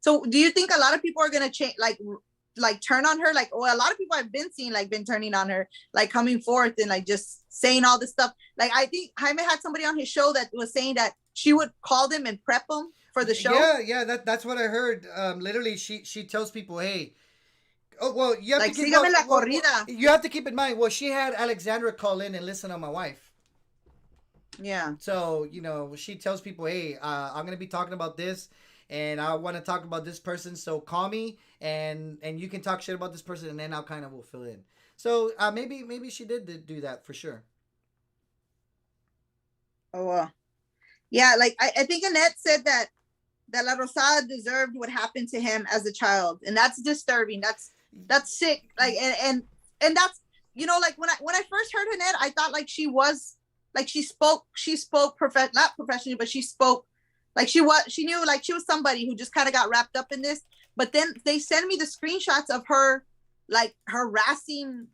So do you think a lot of people are going to change, like turn on her? Like, well, a lot of people I've been seeing, like, been turning on her, like coming forth and like just saying all this stuff. Like, I think Jaime had somebody on his show that was saying that she would call them and prep them for the show. Yeah, that's what I heard. Literally, she tells people, hey, oh, well, you have like, to keep, sígame la corrida. You have to keep in mind, well, she had Alexandra call in and listen to my wife. Yeah. So, you know, she tells people, hey, I'm going to be talking about this, and I want to talk about this person, so call me, and you can talk shit about this person, and then I'll kind of will fill in. So, maybe she did do that for sure. Oh, yeah, like I think Annette said that that La Rosada deserved what happened to him as a child, and that's disturbing. That's sick. Like, and that's, you know, like when I first heard Annette, I thought like she spoke not professionally, but she spoke like she knew like she was somebody who just kind of got wrapped up in this. But then they send me the screenshots of her like harassing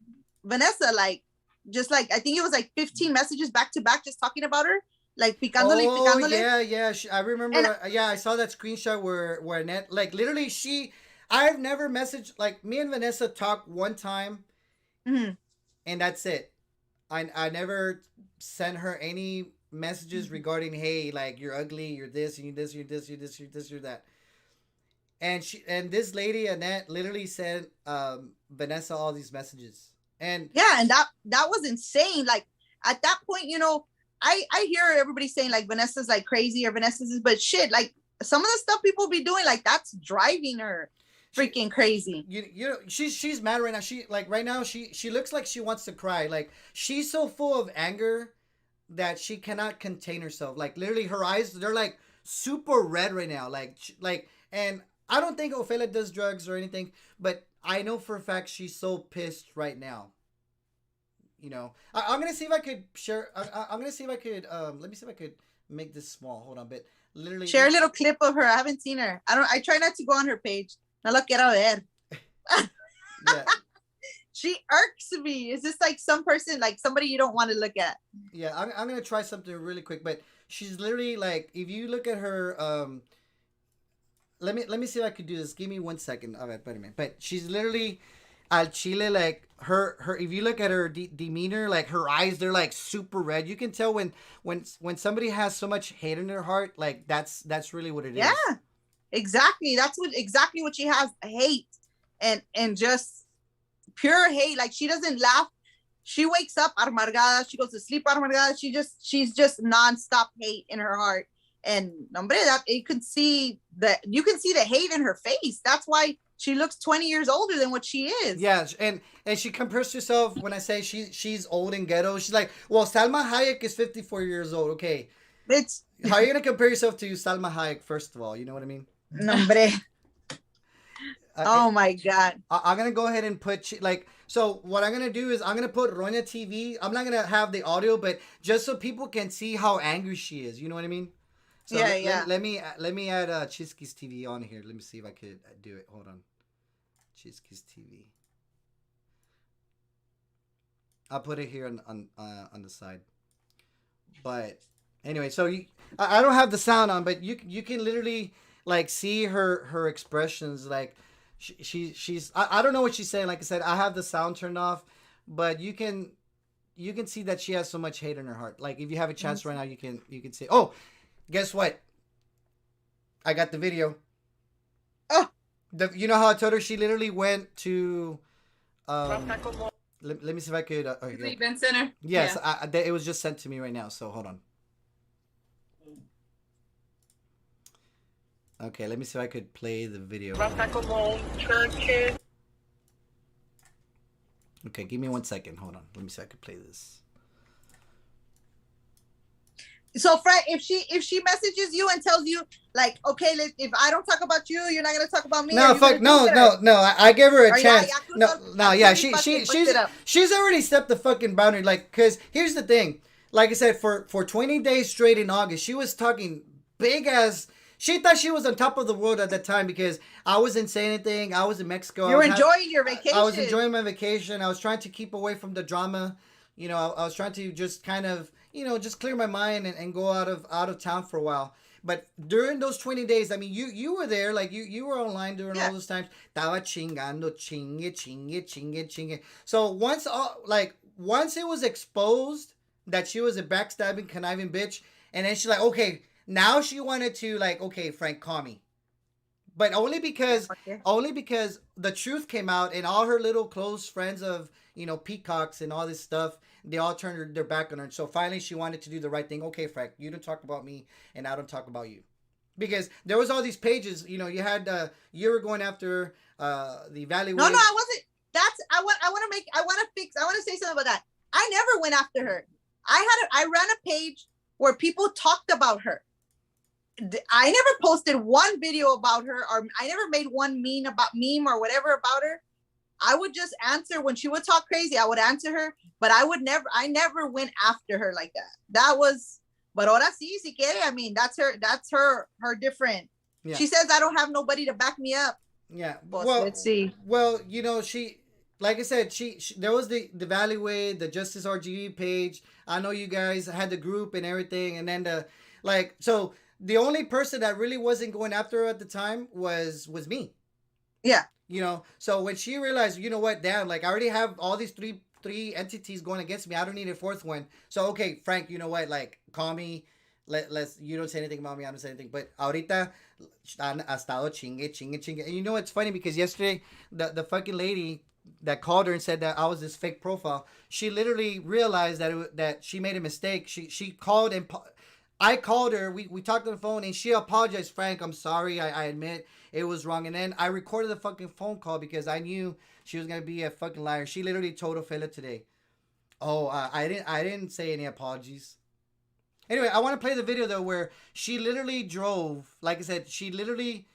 Vanessa, like just like I think it was like 15 messages back to back, just talking about her, like picándole. Yeah. I remember. Yeah, I saw that screenshot where Annette, like literally, I've never messaged, like me and Vanessa talked one time, and that's it. I never sent her any messages regarding, hey, like you're ugly, you're this, you're this, you're this, you're this, you're this, you're that. And this lady Annette literally sent Vanessa all these messages. And yeah, and that was insane. Like at that point, you know, I hear everybody saying like Vanessa's like crazy or Vanessa's, but shit, like some of the stuff people be doing, like that's driving her freaking crazy. You know, she's mad right now. She like right now she looks like she wants to cry. Like she's so full of anger that she cannot contain herself. Like literally her eyes, they're like super red right now. Like and I don't think Ophelia does drugs or anything, but I know for a fact she's so pissed right now. You know, I'm gonna see if I could share. I'm gonna see if I could. Let me see if I could make this small. Hold on, but literally share a little clip of her. I haven't seen her. I try not to go on her page. No lo quiero ver. Yeah. She irks me. It's just like some person, like somebody you don't want to look at. Yeah, I'm gonna try something really quick, but she's literally like, if you look at her, let me see if I could do this. Give me 1 second. All right, but she's literally al Chile, like her. If you look at her demeanor, like her eyes, they're like super red. You can tell when somebody has so much hate in their heart, like that's really what it is. Yeah, exactly. That's exactly what she has, hate and just pure hate. Like she doesn't laugh. She wakes up amargada. She goes to sleep amargada. She's just nonstop hate in her heart. And hombre, that you can see the hate in her face. That's why she looks 20 years older than what she is. Yeah, and she compares herself. When I say she's old and ghetto, she's like, well, Salma Hayek is 54 years old. Okay, how are you gonna compare yourself to Salma Hayek? First of all, you know what I mean? Hombre. Oh my God. I'm gonna go ahead and put so what I'm gonna do is I'm gonna put Ronya TV. I'm not gonna have the audio, but just so people can see how angry she is. You know what I mean? So let me add Chisky's TV on here. Let me see if I could do it. Hold on. Chisky's TV. I'll put it here on the side. But anyway, so I don't have the sound on, but you can literally like see her expressions. Like she's I don't know what she's saying. Like I said, I have the sound turned off, but you can see that she has so much hate in her heart. Like if you have a chance right now, you can say, oh. Guess what? I got the video. Oh, you know how I told her she literally went to. Let me see if I could. The event center. Yes, yeah. It was just sent to me right now. So hold on. Okay, let me see if I could play the video. Okay, give me 1 second. Hold on. Let me see if I could play this. So Frank, if she messages you and tells you like, okay, if I don't talk about you, you're not gonna talk about me. No, fuck, no. I gave her a chance. Yeah, she's already stepped the fucking boundary. Like, cause here's the thing. Like I said, for 20 days straight in August, she was talking big as. She thought she was on top of the world at that time because I wasn't saying anything. I was in Mexico. You were enjoying your vacation. I was enjoying my vacation. I was trying to keep away from the drama. You know, I was trying to just kind of, you know, just clear my mind and go out of town for a while. But during those 20 days, I mean, you were there, like you were online during all those times. Estaba chingando, chingue. So once it was exposed that she was a backstabbing, conniving bitch, and then she's like, okay, now she wanted to like, okay, Frank, call me. But only because the truth came out and all her little close friends of, you know, peacocks and all this stuff, they all turned their back on her. So finally she wanted to do the right thing. Okay, Frank, you don't talk about me and I don't talk about you. Because there was all these pages, you know, you had, you were going after the evaluation. No, I wasn't. I want to say something about that. I never went after her. I ran a page where people talked about her. I never posted one video about her, or I never made one meme or whatever about her. I would just answer when she would talk crazy. I would answer her, but I never went after her like that. That was, but ahora sí, si quiere. I mean, that's her different. Yeah. She says I don't have nobody to back me up. Yeah. Well, let's see. Well, you know, she, like I said, she there was the Valley, the Justice RGB page. I know you guys had the group and everything, and then so the only person that really wasn't going after her at the time was me. Yeah. You know, so when she realized, you know what, damn, like I already have all these three entities going against me. I don't need a fourth one. So okay, Frank, you know what, like call me. Let's you don't say anything about me. I don't say anything. But ahorita ha estado chingue. And you know it's funny because yesterday the fucking lady that called her and said that I was this fake profile, she literally realized that she made a mistake. She called and I called her. We talked on the phone and she apologized. Frank, I'm sorry. I admit it was wrong. And then I recorded the fucking phone call because I knew she was gonna be a fucking liar. She literally told Ophelia today. Oh, I didn't say any apologies. Anyway, I want to play the video though where she literally drove. Like I said, she literally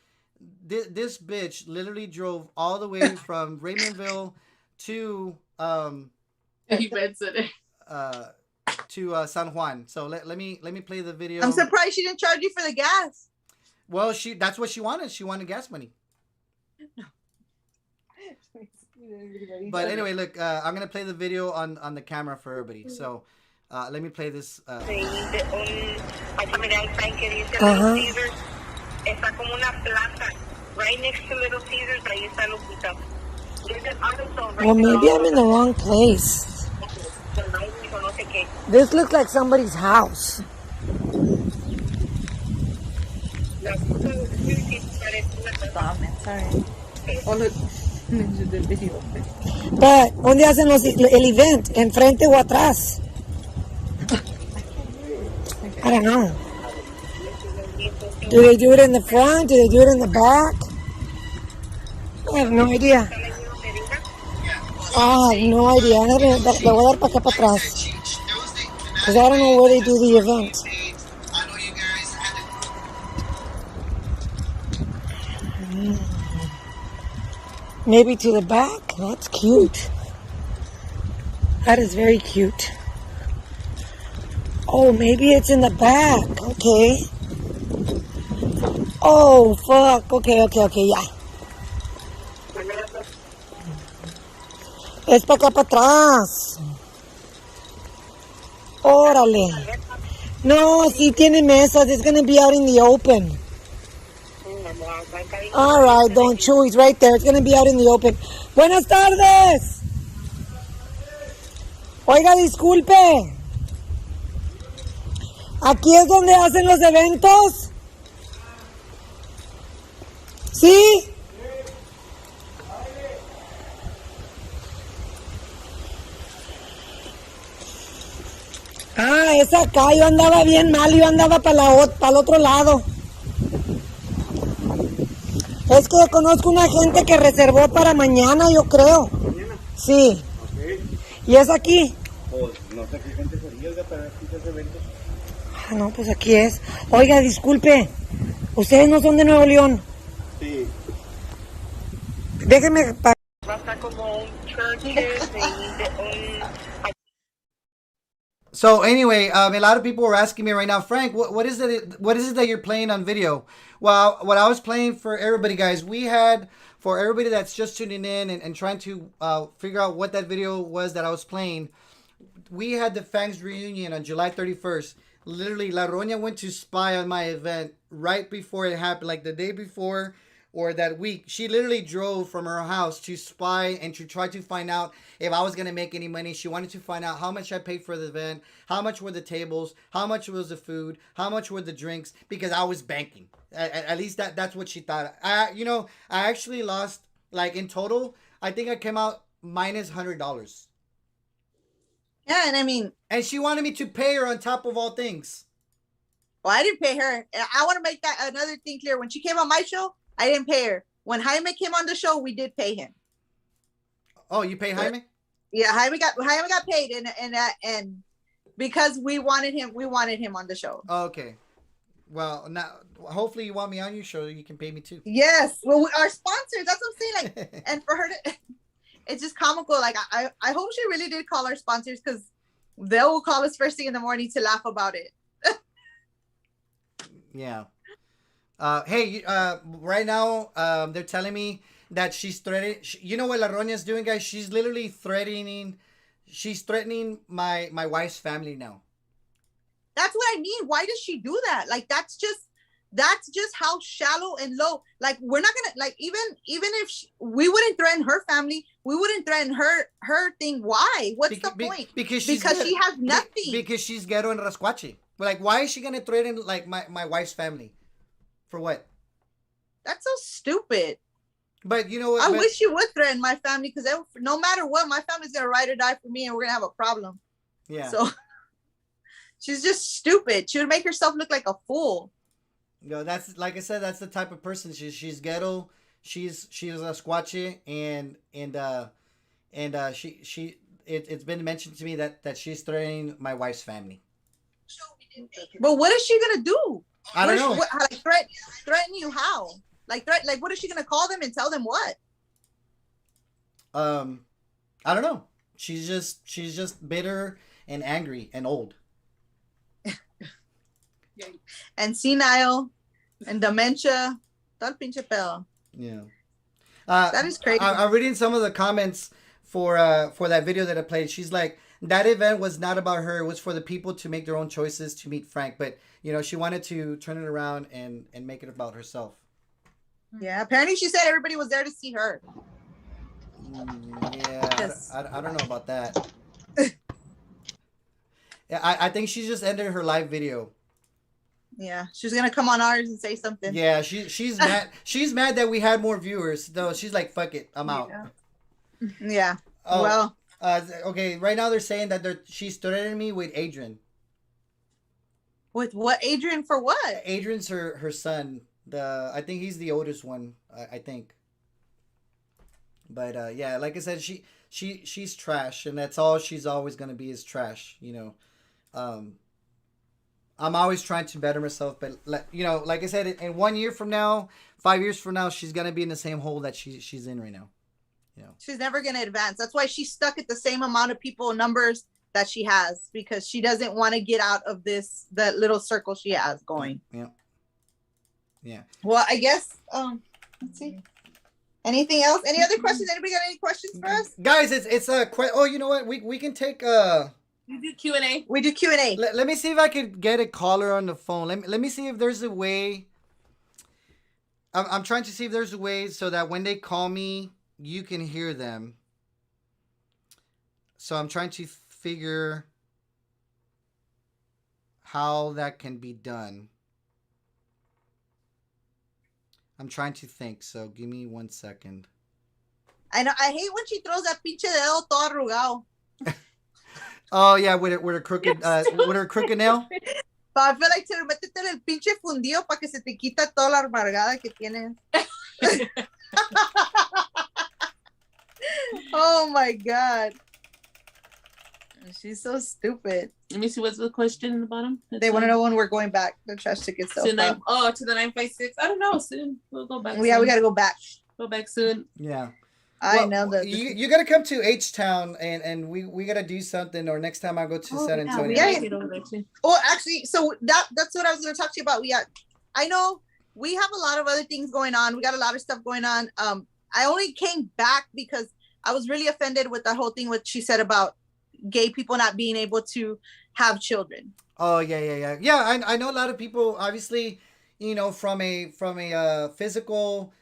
this bitch literally drove all the way from Raymondville to to San Juan. So let me play the video. I'm surprised she didn't charge you for the gas. Well, that's what she wanted. She wanted gas money. But anyway, look, I'm gonna play the video on the camera for everybody. So let me play this. Está como una plaza. Right next to Little Caesars, ahí está Lupita. Well, maybe I'm in the wrong place. This looks like somebody's house. But, ¿dónde hacen el event? ¿Enfrente o atrás? I don't know. Do they do it in the front? Do they do it in the back? I have no idea. I have no idea. Le voy a dar para acá para atrás. Because I don't know where they do the event. Maybe to the back? That's cute. That is very cute. Oh, maybe it's in the back. Okay. Oh, fuck. Okay, yeah. Es para acá para atrás. Órale. No, sí tiene mesas. It's going to be out in the open. All right, don't chew. It's right there. It's going to be out in the open. Buenas tardes. Oiga, disculpe. ¿Aquí es donde hacen los eventos? ¿Sí? Ah, es acá. Yo andaba bien mal. Yo andaba para el otro lado. Es que conozco una gente que reservó para mañana, yo creo. ¿Mañana? Sí. Okay. ¿Y es aquí? Pues no sé qué gente sería, pero aquí se hace eventos. Ah, no, pues aquí es. Oiga, disculpe. ¿Ustedes no son de Nuevo León? Sí. Déjenme... So anyway, a lot of people were asking me right now, Frank, what is it that you're playing on video? Well, what I was playing for everybody, guys, we had, for everybody that's just tuning in and trying to figure out what that video was that I was playing, we had the Fangs reunion on July 31st. Literally, La Roña went to spy on my event right before it happened, like the day before or that week. She literally drove from her house to spy and to try to find out if I was going to make any money. She wanted to find out how much I paid for the event, how much were the tables, how much was the food, how much were the drinks, because I was banking. At least that's what she thought. I actually lost, like in total, I think I came out minus $100. Yeah, and I mean... And she wanted me to pay her on top of all things. Well, I didn't pay her. I want to make that another thing clear. When she came on my show, I didn't pay her. When Jaime came on the show, we did pay him. Oh, you pay Jaime? Yeah, Jaime got paid, and because we wanted him on the show. Oh, okay. Well, now hopefully you want me on your show. You can pay me too. Yes. Well, our sponsors. That's what I'm saying. Like, and for her to, it's just comical. Like, I hope she really did call our sponsors, because they will call us first thing in the morning to laugh about it. Yeah. Hey, right now, they're telling me that she's threatening. You know what La Roña's doing, guys? She's literally threatening. She's threatening my wife's family now. That's what I mean. Why does she do that? Like, that's just how shallow and low. Like, we're not gonna, like, even if we wouldn't threaten her family, we wouldn't threaten her thing. Why? What's the point? Because she has nothing. Because she's ghetto and rascuache. Like, why is she gonna threaten like my wife's family? For what? That's so stupid. But you know what? I wish you would threaten my family, because no matter what, my family's gonna ride or die for me, and we're gonna have a problem. Yeah. So she's just stupid. She would make herself look like a fool. You know, that's, like I said, that's the type of person she's ghetto. She's a squatchy, and it's been mentioned to me that she's threatening my wife's family. But what is she gonna do? I don't know. Like, threaten you how? Like, what is she gonna call them and tell them what? I don't know. She's just bitter and angry and old. And senile and dementia. Tal pinche pedo. Yeah. That is crazy. I'm reading some of the comments for that video that I played. She's like, that event was not about her. It was for the people to make their own choices to meet Frank. But, you know, she wanted to turn it around and make it about herself. Yeah, apparently she said everybody was there to see her. Yeah, yes. I don't know about that. Yeah, I think she just ended her live video. Yeah, she's gonna come on ours and say something. Yeah, she's mad. She's mad that we had more viewers. So she's like, "Fuck it, I'm out." Yeah. Oh, well. Okay. Right now they're saying that she's threatening me with Adrian. With what? Adrian for what? Adrian's her son. I think he's the oldest one. I think. But yeah, like I said, she's trash, and that's all she's always gonna be, is trash. You know. I'm always trying to better myself, but you know, like I said, in 1 year from now, 5 years from now, she's gonna be in the same hole that she's in right now. You know, she's never gonna advance. That's why she's stuck at the same amount of people numbers that she has, because she doesn't want to get out of that little circle she has going. Yeah. Yeah. Well, I guess. Let's see. Anything else? Any other questions? Anybody got any questions for us, guys? It's a oh, you know what? We can take We do Q&A. We do Q&A. Let me see if I could get a caller on the phone. Let me see if there's a way. I'm trying to see if there's a way so that when they call me, you can hear them. So I'm trying to figure how that can be done. I'm trying to think. So give me 1 second. I know. I hate when she throws that pinche dedo todo arrugado. Oh yeah, with her crooked nail. But I feel like te métete en el pinche fundido para que se te quita toda la amargada que tienes. Oh my god, she's so stupid. Let me see, what's the question in the bottom. They want to know when we're going back. The trash tickets. To the 956. I don't know. Soon we'll go back. Yeah, we gotta go back. Go back soon. Yeah. I know that you gotta come to H-Town and we gotta do something, or next time I go to San Antonio. Yeah. Oh, actually, so that's what I was gonna talk to you about. Yeah, I know we have a lot of other things going on. We got a lot of stuff going on. I only came back because I was really offended with that whole thing what she said about gay people not being able to have children. Oh yeah. I know a lot of people, obviously, you know, from a physical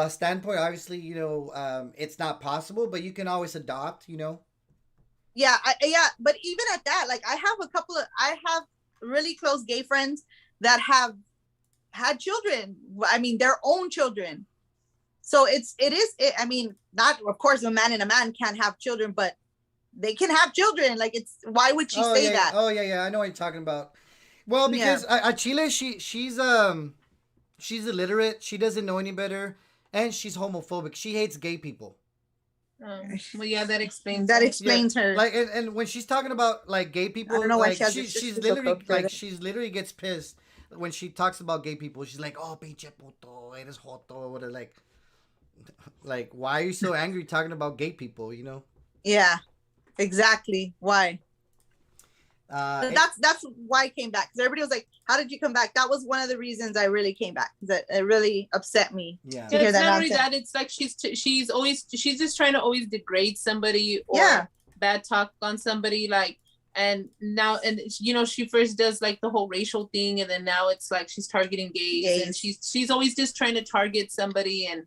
standpoint, obviously, you know, it's not possible, but you can always adopt, you know. Yeah, but even at that, like I have really close gay friends that have had children. I mean, their own children. So I mean, not, of course, a man and a man can't have children, but they can have children. Like, why would she say that? Oh yeah, I know what you're talking about. Well, because Chile, she's illiterate. She doesn't know any better. And she's homophobic. She hates gay people. Well, yeah, that explains her. Like, and when she's talking about like gay people, I don't know why like, she's literally like she's literally gets pissed. when she talks about gay people, she's like, "Oh, pinche puto, eres joto," or like, why are you so angry talking about gay people? You know? Yeah, exactly. Why? That's why I came back, because everybody was like, "How did you come back?" That was one of the reasons I really came back. That it really upset me. Yeah. To hear It's that not only nonsense. that, it's like she's just trying to always degrade somebody or Yeah. bad talk on somebody, like, and now, and you know, she first does like the whole racial thing, and then now it's like she's targeting gays. And she's always just trying to target somebody and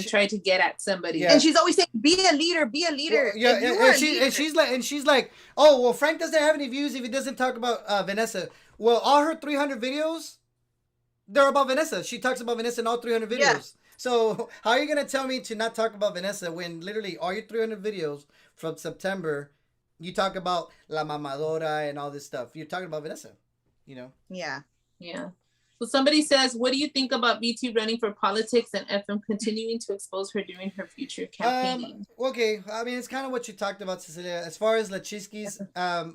try to get at somebody. Yeah. And she's always saying, "Be a leader, be a leader." Well, yeah, and she's like, "Oh, well, Frank doesn't have any views if he doesn't talk about Vanessa." Well, all her 300 videos, they're about Vanessa. She talks about Vanessa in all 300 videos. Yeah. So how are you gonna tell me to not talk about Vanessa when literally all your 300 videos from September, you talk about La Mamadora and all this stuff? You're talking about Vanessa, you know? Yeah. Yeah. So somebody says, what do you think about BT running for politics and FM continuing to expose her during her future campaigning? Okay, I mean, it's kind of what you talked about, Cecilia. As far as Lachiski's,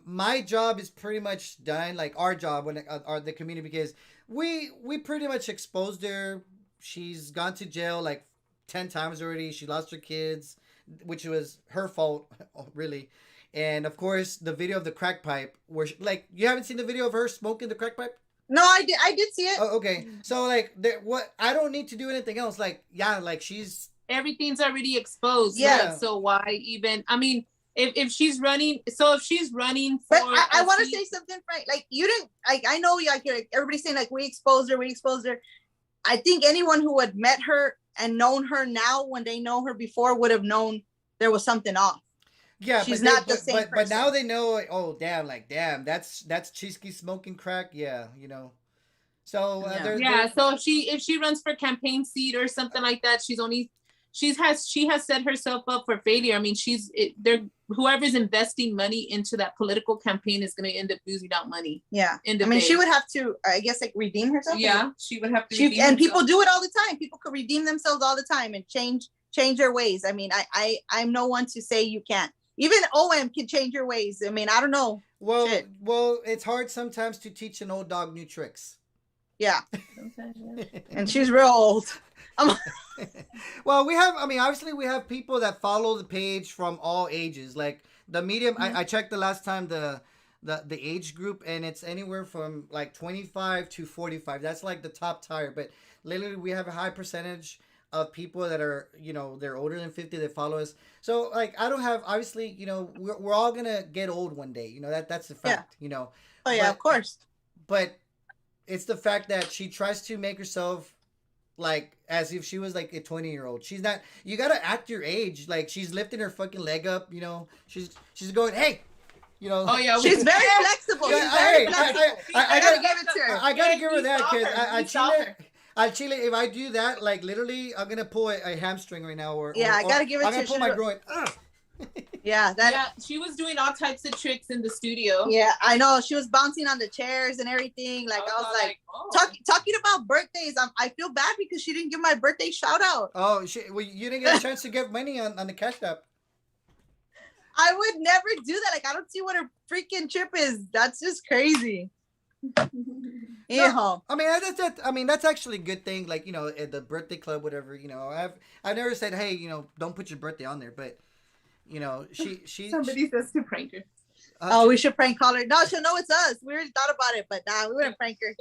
my job is pretty much done, like our job when the community, because we pretty much exposed her. She's gone to jail like 10 times already. She lost her kids, which was her fault, really. And of course, the video of the crack pipe, where like, you haven't seen the video of her smoking the crack pipe? No, I did see it. Oh, okay. So like, what? I don't need to do anything else. Like, yeah, like everything's already exposed. Yeah. Right? So why even? I mean, if she's running, so if she's running for, but I want to say something, Frank. Like, you didn't. Like, I know, like, everybody's saying like we exposed her. I think anyone who had met her and known her now, when they know her before, would have known there was something off. Yeah, she's not the same person. But now they know. Oh, damn! That's Chisky smoking crack. Yeah, you know. So So if she runs for campaign seat or something like that, she has set herself up for failure. I mean, whoever's investing money into that political campaign is going to end up losing out money. Yeah, I mean, she would have to, I guess, like redeem herself. Yeah, she would have to. And herself. People do it all the time. People could redeem themselves all the time and change their ways. I mean, I'm no one to say you can't. Even OM can change your ways. I mean, I don't know. Well, it's hard sometimes to teach an old dog new tricks. Yeah. And she's real old. Well, obviously we have people that follow the page from all ages. Like the medium, I checked the last time the age group, and it's anywhere from like 25 to 45. That's like the top tier. But literally we have a high percentage of people that are, you know, they're older than 50 that follow us. So like, I don't have, obviously, you know, we're all gonna get old one day, you know, that's a fact, you know. Oh yeah, of course. But it's the fact that she tries to make herself like as if she was like a 20-year-old. She's not. You gotta act your age. Like, she's lifting her fucking leg up, you know. She's going, hey, you know. Oh yeah, she's very flexible. I gotta give it to her. I gotta give her that, because Al Chile, if I do that, like literally, I'm gonna pull a hamstring right now, I gotta give it to her. I'm gonna pull my groin. Yeah, she was doing all types of tricks in the studio. Yeah, I know. She was bouncing on the chairs and everything. Like, I was like, talking about birthdays. I feel bad because she didn't give my birthday shout out. Oh, you didn't get a chance to get money on the Cash App. I would never do that. Like, I don't see what her freaking trip is. That's just crazy. No, I mean that's actually a good thing. Like, you know, at the birthday club, whatever. You know, I've never said, hey, you know, don't put your birthday on there, but you know, somebody says to prank her. We should prank call her. No, she'll know it's us. We already thought about it, but we wouldn't prank her.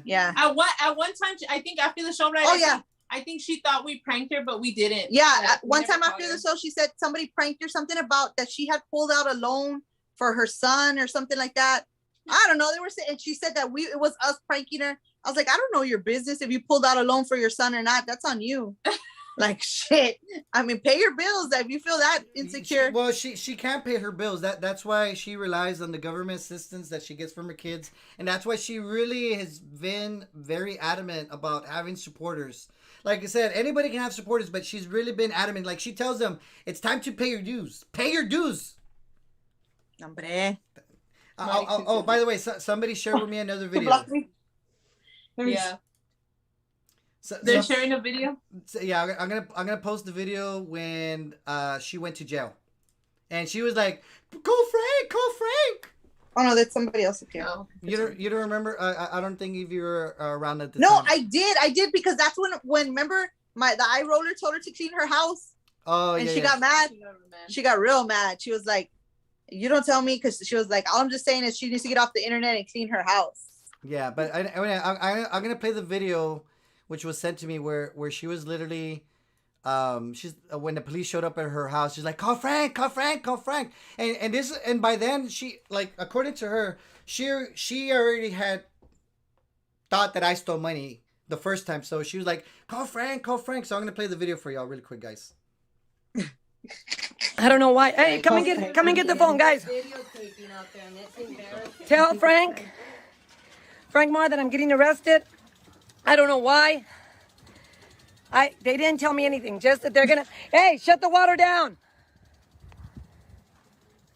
Yeah. At one time, I think after the show, right? Oh yeah. I think she thought we pranked her, but we didn't. Yeah. One time after the show, she said somebody pranked her, something about that she had pulled out a loan for her son or something like that. I don't know. They were saying, and she said that it was us pranking her. I was like, I don't know your business if you pulled out a loan for your son or not. That's on you. Like, shit. I mean, pay your bills if you feel that insecure. She can't pay her bills. That's why she relies on the government assistance that she gets from her kids, and that's why she really has been very adamant about having supporters. Like I said, anybody can have supporters, but she's really been adamant. Like, she tells them, it's time to pay your dues. Pay your dues. Hombre. Oh, by the way, somebody shared with me another video. Yeah. They're sharing a video. Yeah, I'm gonna post the video when she went to jail, and she was like, "Call Frank, call Frank." Oh no, that's somebody else up here. Oh, You don't remember? I don't think if you were around at the No, time. I did because that's when remember the eye roller told her to clean her house. Oh, and yeah, she got mad. She got real mad. She was like, "You don't tell me," because she was like, "All I'm just saying is she needs to get off the internet and clean her house." Yeah, but I'm gonna play the video, which was sent to me where she was literally, she's when the police showed up at her house, she's like, call Frank, call Frank, call Frank, and by then she, like, according to her, she already had thought that I stole money the first time, so she was like, call Frank, call Frank. So I'm gonna play the video for y'all really quick, guys. I don't know why. Hey, come and get the phone, guys. Tell Frank Moore that I'm getting arrested. I don't know why. They didn't tell me anything. Just that they're gonna. Hey, shut the water down.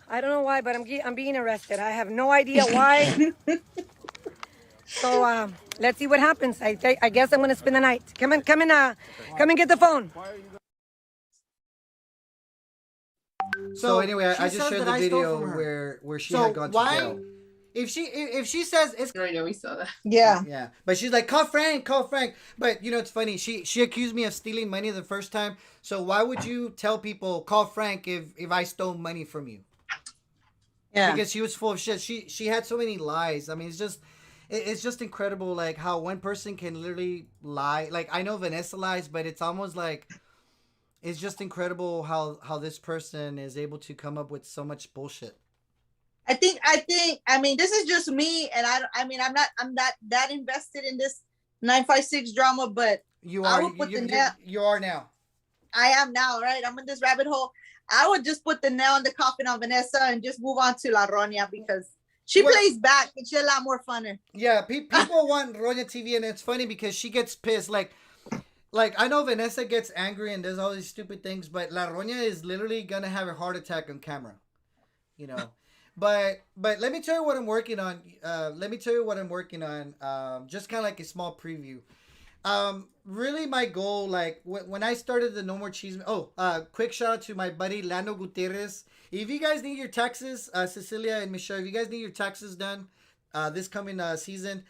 I don't know why, but I'm being arrested. I have no idea why. So let's see what happens. I guess I'm gonna spend the night. Come and get the phone. So anyway, I just shared the video where she had gone to jail. If she says it's I know we saw that. Yeah. But she's like, call Frank. But you know, it's funny. She accused me of stealing money the first time. So why would you tell people call Frank if I stole money from you? Yeah. Because she was full of shit. She had so many lies. I mean, it's just incredible, like how one person can literally lie. Like, I know Vanessa lies, but it's almost like it's just incredible how this person is able to come up with so much bullshit. I mean, this is just me, and I'm not that invested in this 956 drama, but You are now. I am now, right? I'm in this rabbit hole. I would just put the nail in the coffin on Vanessa and just move on to La Roña because she plays back and she's a lot more funner. Yeah, people want Roña TV, and it's funny because she gets pissed. Like I know Vanessa gets angry and does all these stupid things, but La Roña is literally gonna have a heart attack on camera, you know. But let me tell you what I'm working on. Just kind of like a small preview. Really my goal, like when I started the No More Cheese. Quick shout out to my buddy Lando Gutierrez. If you guys need your taxes, Cecilia and Michelle, if you guys need your taxes done this coming season,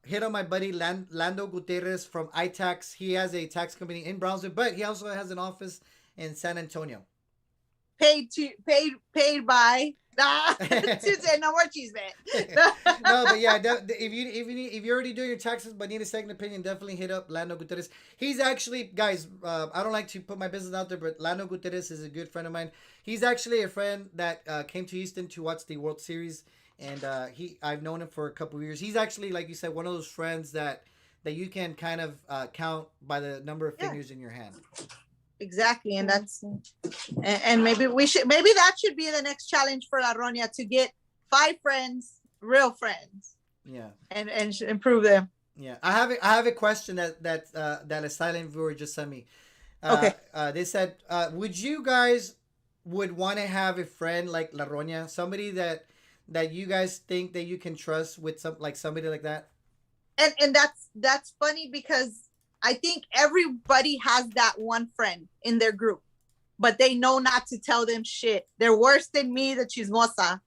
hit on my buddy Lando Gutierrez from iTax. He has a tax company in Brownsville, but he also has an office in San Antonio. Paid by Tuesday, No More Cheese, man. No, but yeah, if you're already doing your taxes but need a second opinion, definitely hit up Lando Gutierrez. He's actually, guys, I don't like to put my business out there, but Lando Gutierrez is a good friend of mine. He's actually a friend that came to Houston to watch the World Series, and I've known him for a couple of years. He's actually, like you said, one of those friends that you can kind of count by the number of fingers in your hand. Exactly, and and maybe that should be the next challenge for La Roña, to get 5 friends, real friends. Yeah. And improve them. Yeah, I have a question that a silent viewer just sent me. Okay. They said, would you guys would want to have a friend like La Roña, somebody that you guys think that you can trust with somebody like that? And that's funny because I think everybody has that one friend in their group, but they know not to tell them shit. They're worse than me, the chismosa.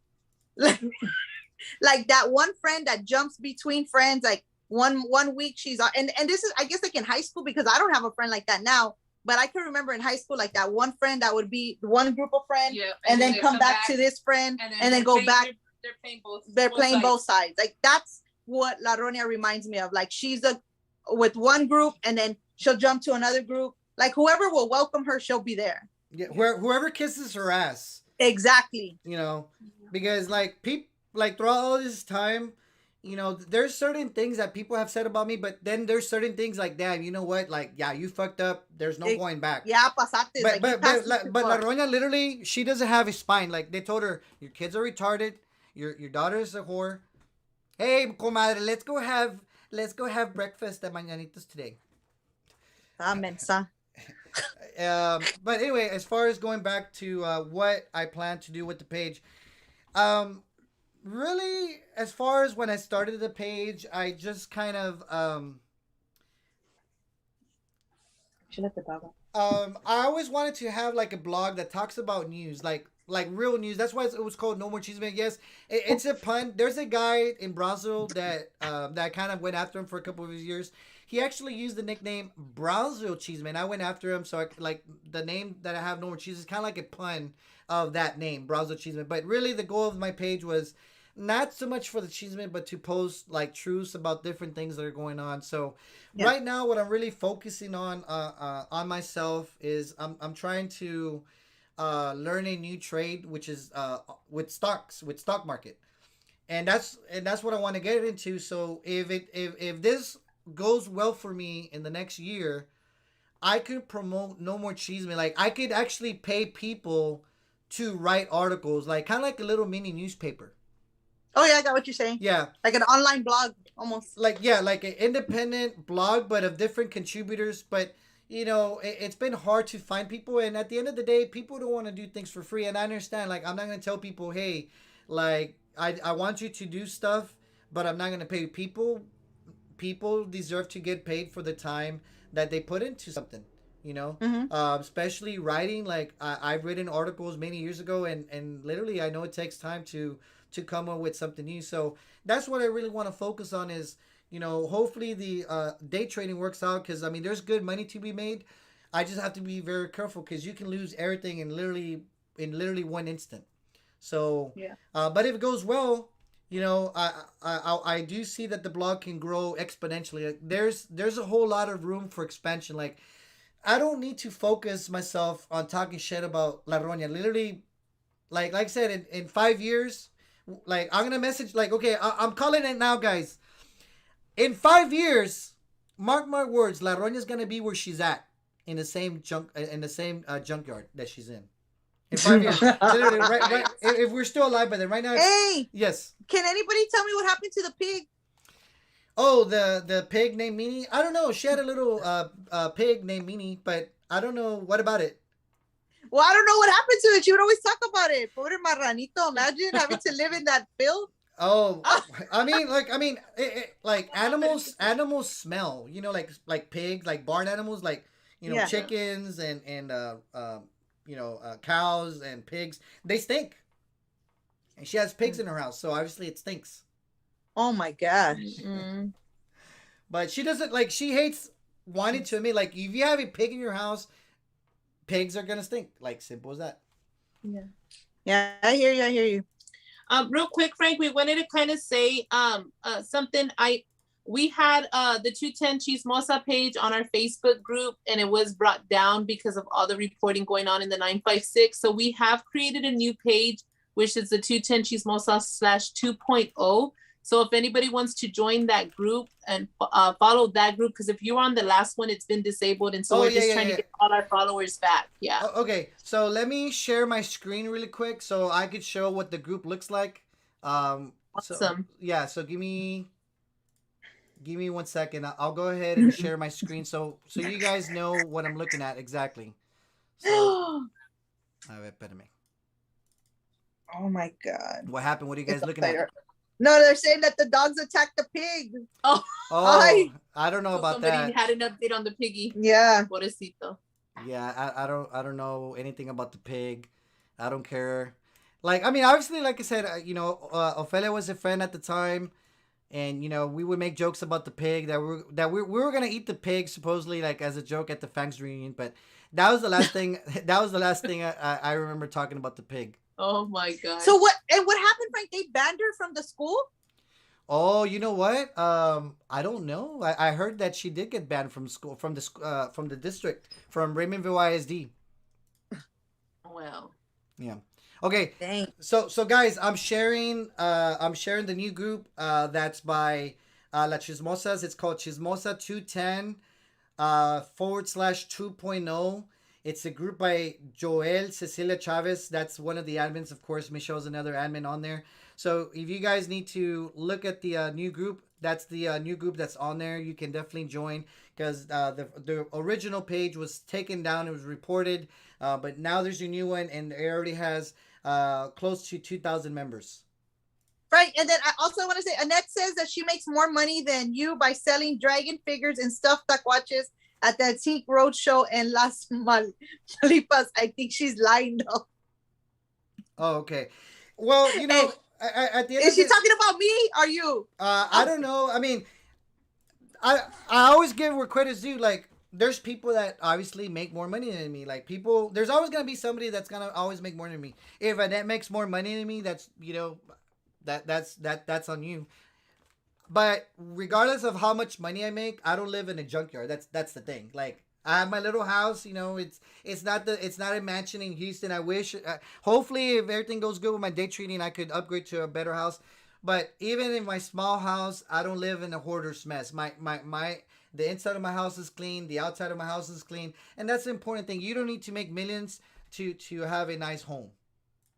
Like that one friend that jumps between friends. Like one week she's on, and this is, I guess, like in high school, because I don't have a friend like that now, but I can remember in high school, like that one friend that would be one group of friends, and then come back to this friend, and then go back. They're playing both sides. Like that's what La Roña reminds me of. Like she's with one group, and then she'll jump to another group. Like whoever will welcome her, she'll be there. Yeah, whoever kisses her ass. Exactly. You know, because throughout all this time, you know, there's certain things that people have said about me, but then there's certain things like, damn, you know what? Like, yeah, you fucked up. There's no going back. Yeah, pasaste. But La Roña literally, she doesn't have a spine. Like they told her, your kids are retarded. Your daughter is a whore. Hey, comadre, let's go have breakfast at Mañanitas today. Mensa. But anyway, as far as going back to what I plan to do with the page, really, as far as when I started the page, I just kind of I always wanted to have like a blog that talks about news. Like like real news. That's why it was called No More Chisme. Yes, it's a pun. There's a guy in Brazil that kind of went after him for a couple of his years. He actually used the nickname Brazil Chisme, and I went after him. So like the name that I have, No More Chisme, is kind of like a pun of that name, Brazil Chisme. But really, the goal of my page was not so much for the chisme, but to post like truths about different things that are going on. So right now, what I'm really focusing on myself is I'm trying to learn a new trade, which is with stock market, and that's what I want to get into. So if this goes well for me in the next year, I could promote No More Chisme. Like I could actually pay people to write articles, like kind of like a little mini newspaper. Oh yeah, I got what you're saying. Yeah, like an online blog almost. Like like an independent blog, but of different contributors. But it's been hard to find people, and at the end of the day, people don't want to do things for free. And I understand. Like I'm not gonna tell people, hey, like I want you to do stuff, but I'm not gonna pay people. People deserve to get paid for the time that they put into something. Especially writing. Like I've written articles many years ago, and literally I know it takes time to come up with something new. So that's what I really want to focus on is, hopefully the day trading works out, because I mean there's good money to be made. I just have to be very careful because you can lose everything in literally one instant. So but if it goes well, I do see that the blog can grow exponentially. Like, there's a whole lot of room for expansion. Like I don't need to focus myself on talking shit about La Roña. Literally, like I said, in 5 years, like I'm gonna message, like, okay, I'm calling it now, guys. In 5 years, mark my words, La Roña's gonna be where she's at, in the same junkyard that she's in. In 5 years, literally, right. If we're still alive by then, right now. Hey, yes. Can anybody tell me what happened to the pig? Oh, the pig named Meanie. I don't know. She had a little pig named Meanie, but I don't know what about it. Well, I don't know what happened to it. She would always talk about it. Pobre marranito. Imagine having to live in that filth. Oh, I mean, like animals smell. Like pigs, like barn animals, like chickens and cows and pigs. They stink. And she has pigs in her house, so obviously it stinks. Oh my gosh. But she doesn't, like, she hates wanting to admit, like, if you have a pig in your house, pigs are gonna stink. Like, simple as that. Yeah, I hear you. Real quick, Frank, we wanted to kind of say something. We had the 210 Chismosa page on our Facebook group, and it was brought down because of all the reporting going on in the 956. So we have created a new page, which is the 210 Chismosa /2.0. So if anybody wants to join that group and follow that group, because if you were on the last one, it's been disabled. And so we're just trying to get all our followers back. Yeah. Okay. So let me share my screen really quick so I could show what the group looks like. Awesome. So give me 1 second. I'll go ahead and share my screen so you guys know what I'm looking at exactly. So, oh my God. What happened? What are you guys looking at? No, they're saying that the dogs attacked the pig. Oh, I don't know about that. Somebody had an update on the piggy. Yeah. Pobrecito. Yeah, I don't know anything about the pig. I don't care. Like, I mean, obviously, like I said, Ophelia was a friend at the time, and we would make jokes about the pig that we were gonna eat the pig supposedly, like as a joke at the Fangs reunion. But that was the last thing. That was the last thing I remember talking about the pig. Oh my God. So what happened, Frank? They banned her from the school? Oh, you know what? I don't know. I heard that she did get banned from school, from the district, from Raymondville ISD. Well. Yeah. Okay. Dang. So guys, I'm sharing the new group that's by La Chismosas. It's called Chismosa 210 /2.0. It's a group by Joel, Cecilia Chavez. That's one of the admins. Of course, Michelle's another admin on there. So if you guys need to look at the new group, that's the new group that's on there. You can definitely join, because the original page was taken down. It was reported, but now there's a new one, and it already has close to 2,000 members. Right, and then I also want to say, Annette says that she makes more money than you by selling dragon figures and stuffed taquaches at the Antique Roadshow in Las Malipas. I think she's lying though. Oh, okay. Well, you know, at the end Is of she the, talking about me or you? I don't know. I mean, I always give where credit's due. Like, there's people that obviously make more money than me. Like, people, there's always gonna be somebody that's gonna always make more than me. If a net makes more money than me, that's, you know, that's on you. But regardless of how much money I make, I don't live in a junkyard. That's the thing. Like, I have my little house. You know, it's not a mansion in Houston. I wish. Hopefully, if everything goes good with my day trading, I could upgrade to a better house. But even in my small house, I don't live in a hoarder's mess. My the inside of my house is clean. The outside of my house is clean, and that's the important thing. You don't need to make millions to have a nice home,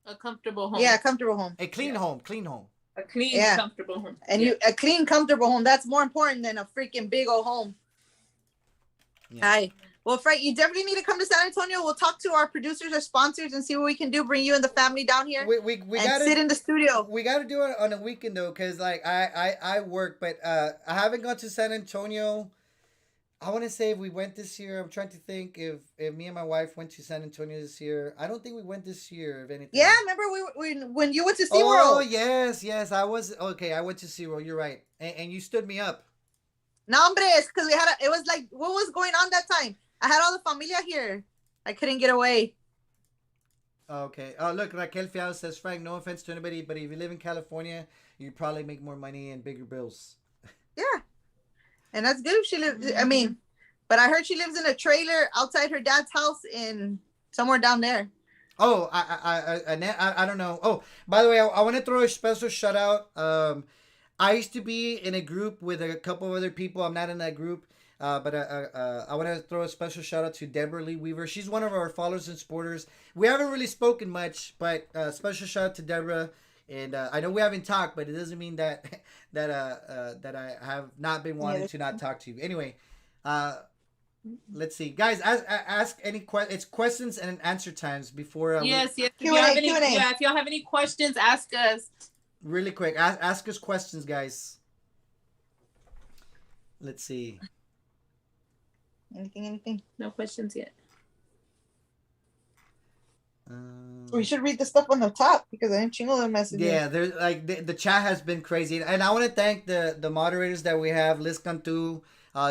A comfortable home. Yeah, comfortable home. a clean home, clean home. A clean, Yeah. comfortable home. And you a clean, comfortable home. That's more important than a freaking big old home. Yeah. Hi. Well, Frank, you definitely need to come to San Antonio. We'll talk to our producers or sponsors and see what we can do. Bring you and the family down here We and gotta sit in the studio. we gotta do it on a weekend though, cause like I work, but I haven't gone to San Antonio. I want to say if we went this year. I'm trying to think if me and my wife went to San Antonio this year. I don't think we went this year. If anything. Yeah, remember when you went to Oh SeaWorld? yes. I was okay. I went to SeaWorld. You're right, and you stood me up. No, hombres, because it was like, what was going on that time? I had all the familia here. I couldn't get away. Okay. Oh look, Raquel Fial says, Frank, no offense to anybody, but if you live in California, you probably make more money and bigger bills. Yeah. And that's good if she lives. I mean, but I heard she lives in a trailer outside her dad's house in somewhere down there. Oh, I don't know. Oh, by the way, I want to throw a special shout out. I used to be in a group with a couple of other people. I'm not in that group, but I want to throw a special shout out to Deborah Lee Weaver. She's one of our followers and supporters. We haven't really spoken much, but special shout out to Deborah. And I know we haven't talked, but it doesn't mean that that I have not been wanting to not talk to you. Anyway, let's see, guys. Ask any it's questions and answer times before. Yes. If Q&A, y'all have any, Q&A. if y'all have any questions, ask us. Really quick, ask us questions, guys. Let's see. Anything? No questions yet. We should read the stuff on the top because I didn't chingo the messages. Yeah, there's like the chat has been crazy, and I want to thank the moderators that we have: Liz Cantu,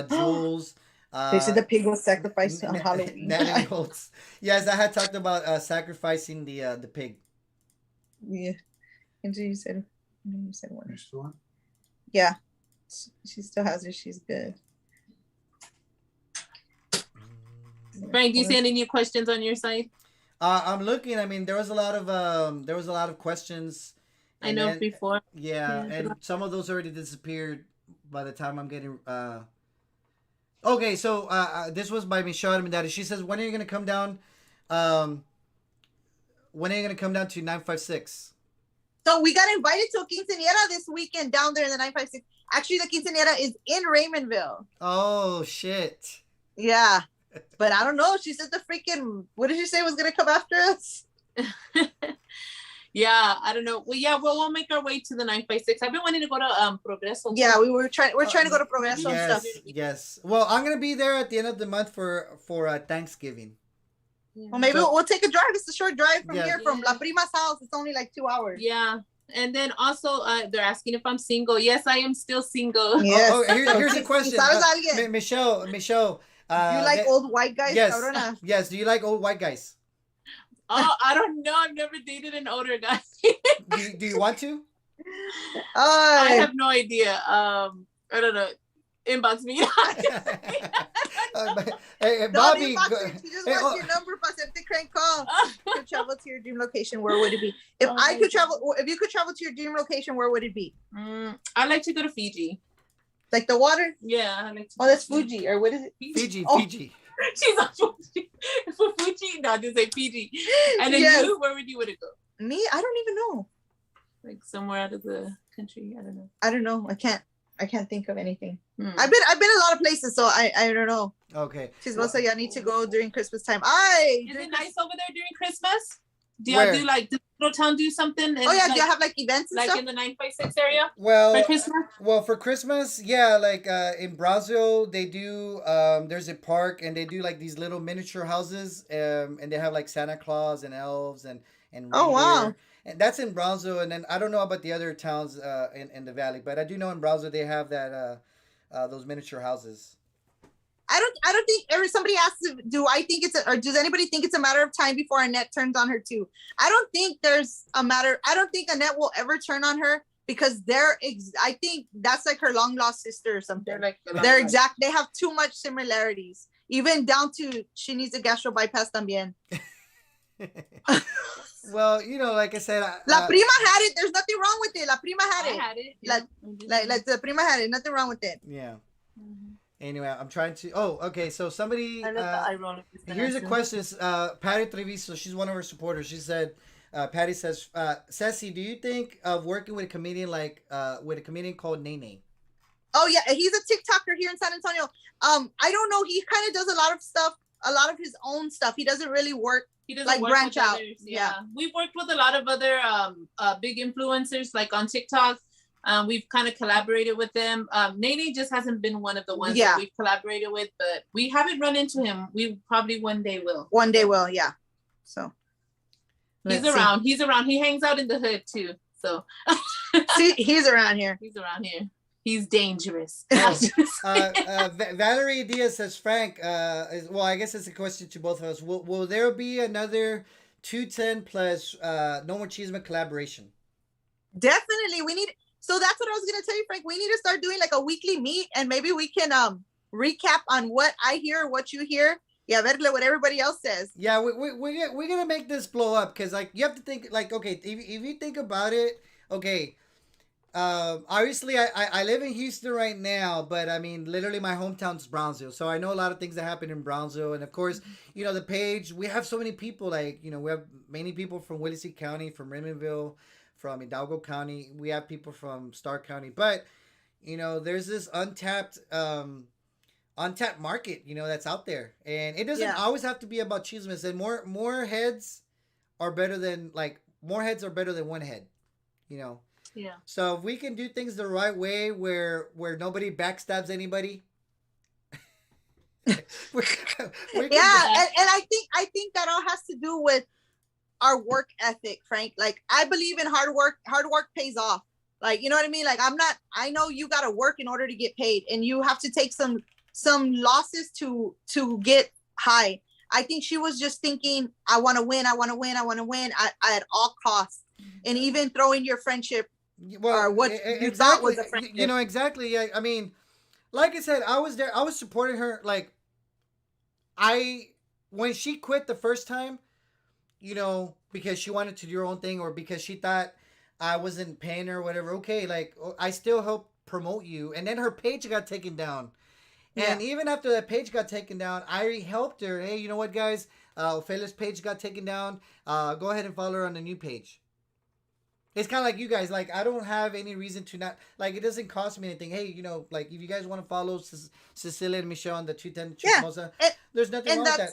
Jules. They said the pig was sacrificed on Halloween. Natalie Holtz. Yes, I had talked about sacrificing the pig. Yeah. And you said one. You're still on? Yeah. She still has her. She's good. Frank, do you see any new questions on your site? I'm looking. I mean, there was a lot of questions. I know then, before. Yeah, and some of those already disappeared by the time I'm getting. Okay, so this was by Michelle Armendariz. She says, "When are you gonna come down? When are you gonna come down to 956?" So we got invited to a quinceañera this weekend down there in the 956. Actually, the quinceañera is in Raymondville. Oh shit! Yeah. But I don't know. She said the freaking, what did she say was going to come after us? Yeah, I don't know. Well, yeah, we'll make our way to the 956. I've been wanting to go to Progreso. Yeah, we're trying to go to Progreso and stuff. Yes. Well, I'm gonna be there at the end of the month for Thanksgiving. Yeah. Well, maybe we'll take a drive. It's a short drive from Yeah. here, from La Prima's house. It's only like 2 hours. Yeah. And then also, they're asking if I'm single. Yes, I am still single. Yes. Here's a question. ¿Sabes a alguien? Michelle. You like old white guys, yes, cabrona? yes. Do you like old white guys? Oh, I don't know. I've never dated an older guy. Do you want to? I have no idea. I don't know. Inbox me. Hey, Bobby. She just wants your number for the crank call. You could travel to your dream location. Where would it be? If you could travel to your dream location, where would it be? I like to go to Fiji. Like the water? Yeah, I like to. Oh, that's Fuji, or what is it? Fiji. She's on Fuji. For Fuji, no, just say Fiji. And then you, where would you want to go? Me? I don't even know. Like somewhere out of the country. I don't know. I can't think of anything. I've been a lot of places, so I don't know. Okay. She's also I need to go during Christmas time. Is it nice over there during Christmas? Do y'all do like does Little Town do something? Oh yeah, do y'all have like events and like stuff? in the 956 area? Well, for Christmas? For Christmas, yeah, like in Brazil, they do. There's a park, and they do like these little miniature houses, and they have like Santa Claus and elves and and Oh, wow. Reindeer. And that's in Brownsville, and then I don't know about the other towns in the valley, but I do know in Brownsville they have that those miniature houses. I don't think somebody asks, do I think or does anybody think it's a matter of time before Annette turns on her too? I don't think I don't think Annette will ever turn on her because I think that's like her long lost sister or something. They have too much similarities, even down to she needs a gastro bypass también. Well, like I said, La Prima had it. There's nothing wrong with it. La Prima had it. I had it. Yeah. Like the Prima had it. Nothing wrong with it. Yeah. Anyway, I'm trying to. Oh, okay. So somebody. Here's a question. Patty Treviso. She's one of our supporters. She said, Patty says, Ceci, do you think of working with a comedian called Nene? Oh yeah, he's a TikToker here in San Antonio. I don't know. He kind of does a lot of stuff, a lot of his own stuff. He doesn't really work. He doesn't work branch out. Others. Yeah. We've worked with a lot of other big influencers, like on TikTok. We've kind of collaborated with them. Nene just hasn't been one of the ones that we've collaborated with, but we haven't run into him. We probably one day will. One day will, yeah. So he's around. He's around. He hangs out in the hood too. So see, he's around here. He's around here. He's dangerous. Valerie Diaz says, Frank, well, I guess it's a question to both of us. Will there be another 210 plus No More Chisme collaboration? Definitely. So that's what I was going to tell you, Frank. We need to start doing like a weekly meet and maybe we can recap on what I hear, what you hear. Yeah, what everybody else says. Yeah, we're going to make this blow up because like you have to think like, okay, if you think about it, okay, obviously I live in Houston right now, but I mean literally my hometown's Brownsville, so I know a lot of things that happen in Brownsville. And of course, the page, we have so many people, like we have many people from Willacy County, from Raymondville, from Hidalgo County. We have people from Starr County, but there's this untapped market that's out there, and it doesn't always have to be about chismes. And more heads are better than one head. Yeah. So if we can do things the right way, where nobody backstabs anybody. And I think that all has to do with our work ethic, Frank. Like I believe in hard work. Hard work pays off. Like, you know what I mean? Like I know you got to work in order to get paid, and you have to take some losses to get high. I think she was just thinking, I want to win at all costs. And even throwing your friendship or what you thought was a friendship. Exactly. I mean, like I said, I was there. I was supporting her. Like, when she quit the first time, because she wanted to do her own thing or because she thought I wasn't paying her or whatever. Okay, like, I still help promote you. And then her page got taken down. And even after that page got taken down, I helped her. Hey, you know what, guys? Ophelia's page got taken down. Go ahead and follow her on the new page. It's kind of like you guys. Like, I don't have any reason to not. Like, it doesn't cost me anything. Hey, like, if you guys want to follow Cecilia and Michelle on the 210 Chismosa, there's nothing wrong with that.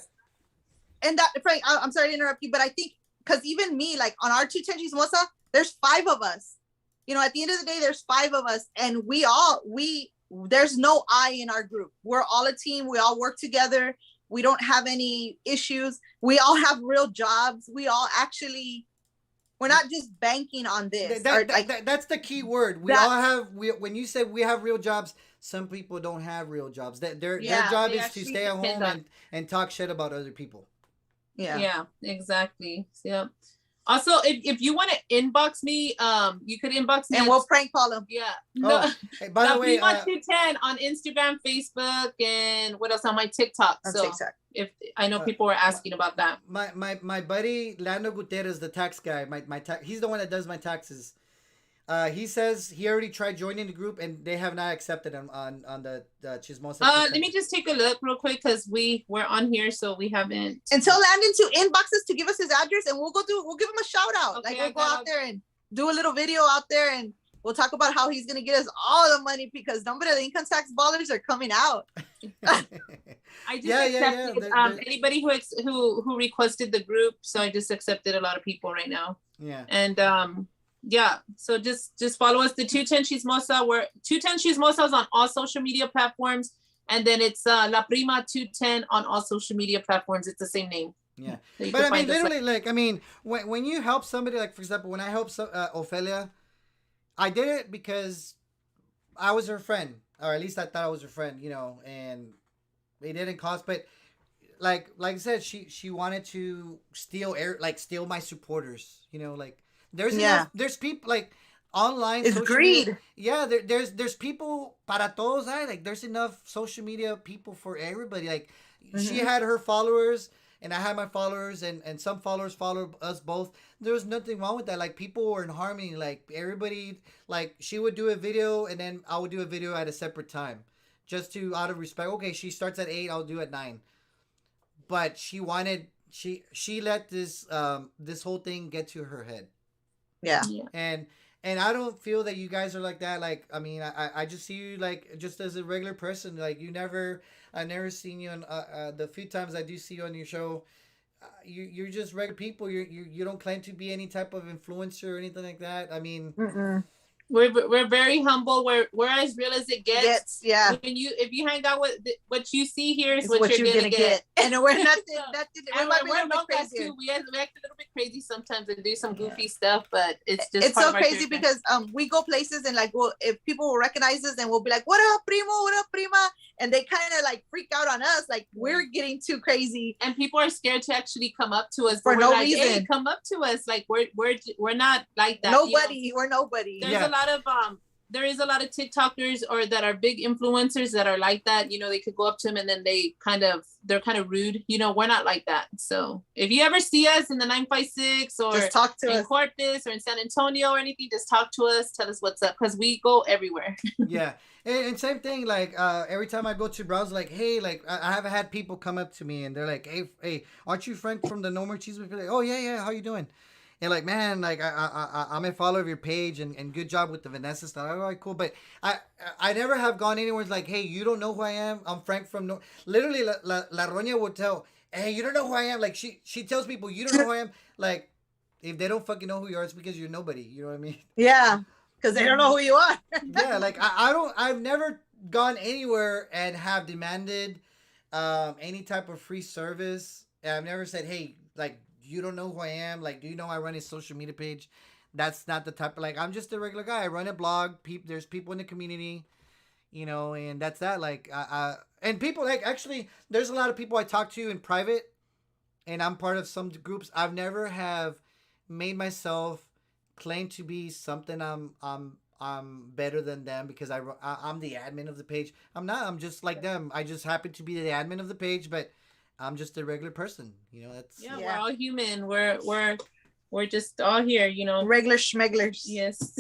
And that, Frank, I'm sorry to interrupt you, but I think, because even me, like, on our 210 Chismosa, there's 5 of us. At the end of the day, there's 5 of us. And there's no I in our group. We're all a team. We all work together. We don't have any issues. We all have real jobs. We all actually, we're not just banking on this. That's the key word. When you say we have real jobs, some people don't have real jobs. Their job is to stay at home and talk shit about other people. Yeah, exactly. Yeah. Also, if you want to inbox me, you could inbox me. And we'll prank call them. Yeah. Hey, by the way, Prima 210 on Instagram, Facebook, and what else on my TikTok. TikTok. If I know people were asking about that. My buddy Lando Gutierrez, the tax guy, he's the one that does my taxes. He says he already tried joining the group and they have not accepted him on the Chismosa. Let me just take a look real quick because we're on here, so we haven't. And tell Landon to inbox us to give us his address, and we'll give him a shout out. Okay, we'll go out there and do a little video out there, and we'll talk about how he's gonna get us all the money because nobody, the income tax ballers are coming out. I just accepted anybody who requested the group, so I just accepted a lot of people right now. Yeah. And so just follow us, the 210 Chismosa. We're 210 Chismosas on all social media platforms, and then it's La Prima 210 on all social media platforms. It's the same name. Yeah, that you but can I mean, find us. literally, like, I mean, when you help somebody, like for example, when I helped Ophelia, I did it because I was her friend, or at least I thought I was her friend, you know, and it didn't cost, but like I said, she wanted to steal my supporters, you know, like there's people like online It's social greed. media, yeah, there's people para todos, right? Like there's enough social media people for everybody. Like she had her followers and I had my followers, and some followers follow us both. There was nothing wrong with that. Like people were in harmony. Like everybody, like she would do a video and then I would do a video at a separate time, just to out of respect. Okay, she starts at 8, I'll do at 9. But she let this whole thing get to her head. Yeah. And I don't feel that you guys are like that. Like, I mean, I just see you like just as a regular person. Like I've never seen you on the few times I do see you on your show. You're just regular people. You don't claim to be any type of influencer or anything like that. I mean, we're very humble. We're as real as it gets. Yeah. If you hang out with what you see here is It's what you're gonna get. And we're nothing. And We might be a we're little bit about that crazier. too. We act a little bit crazy sometimes and do some goofy stuff, but it's just It's part so of our crazy character. because we go places and like if people will recognize us and we'll be like, what up, primo, what up, prima, and they kind of like freak out on us, like we're getting too crazy, and people are scared to actually come up to us for but no we're like, reason. hey, come up to us. Like we're not like that. Nobody, we're nobody. There's a lot of there is a lot of TikTokers or that are big influencers that are like that. You know, they could go up to them and then they're kind of rude. You know, we're not like that. So if you ever see us in the 956 or Just talk to in us. Corpus or in San Antonio or anything, just talk to us, tell us what's up, because we go everywhere. yeah. And same thing, like every time I go to browse, like, hey, like I have had people come up to me and they're like, hey, aren't you Frank from the No More Cheese? Like, oh yeah, how you doing? And like, man, like I'm a follower of your page and good job with the Vanessa stuff. All right, cool. But I never have gone anywhere like, hey, you don't know who I am. I'm Frank from no. Literally, La Roña would tell, hey, you don't know who I am. Like she tells people, you don't know who I am. Like if they don't fucking know who you are, it's because you're nobody. You know what I mean? Yeah, because they don't know who you are. Yeah, like I've never gone anywhere and have demanded any type of free service. And I've never said, hey, like, you don't know who I am. Like, do you know I run a social media page? That's not the type of, like, I'm just a regular guy. I run a blog. There's people in the community, you know, and that's that. Like, and people, like, actually, there's a lot of people I talk to in private, and I'm part of some groups. I've never have made myself claim to be something I'm better than them because I'm the admin of the page. I'm not. I'm just like them. I just happen to be the admin of the page, but I'm just a regular person. You know, that's Yeah, we're all human. We're just all here, you know. Regular schmegglers. Yes.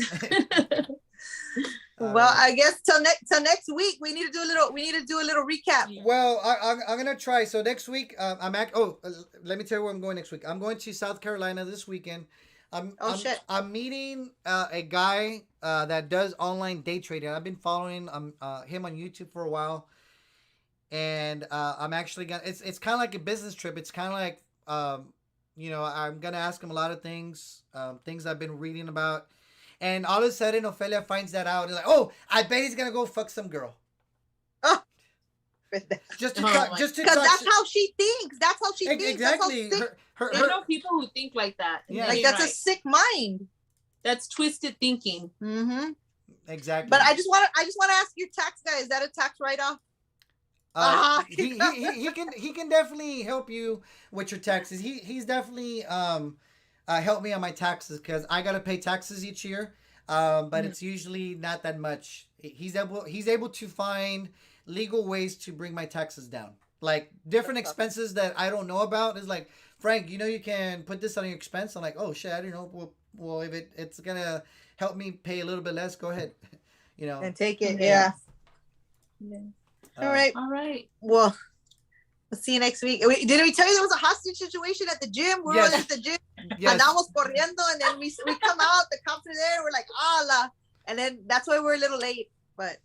Well, I guess till next week we need to do a little recap. Well, I'm gonna try. So next week, let me tell you where I'm going next week. I'm going to South Carolina this weekend. Shit. I'm meeting a guy that does online day trading. I've been following him on YouTube for a while, and I'm actually gonna. It's kind of like a business trip. It's kind of like I'm gonna ask him a lot of things, things I've been reading about, and all of a sudden Ophelia finds that out. And like, oh, I bet he's gonna go fuck some girl. Oh. Just to because that's how she thinks. That's how she thinks. Exactly. I know people who think like that. Yeah. Like that's a sick mind. That's twisted thinking. Mm-hmm. Exactly. But I just want to ask your tax guy. Is that a tax write-off? He can definitely help you with your taxes. He's definitely helped me on my taxes because I gotta pay taxes each year. But it's usually not that much. He's able to find legal ways to bring my taxes down. Like different expenses that I don't know about is like, Frank, you can put this on your expense. I'm like, oh shit, I don't know. Well, if it's gonna help me pay a little bit less, go ahead. And take it. Yeah. All right. Well, we'll see you next week. Did we tell you there was a hostage situation at the gym? We were at the gym. Yes. Andamos corriendo, and then we come out. The cops are there. We're like, ala, and then that's why we're a little late. But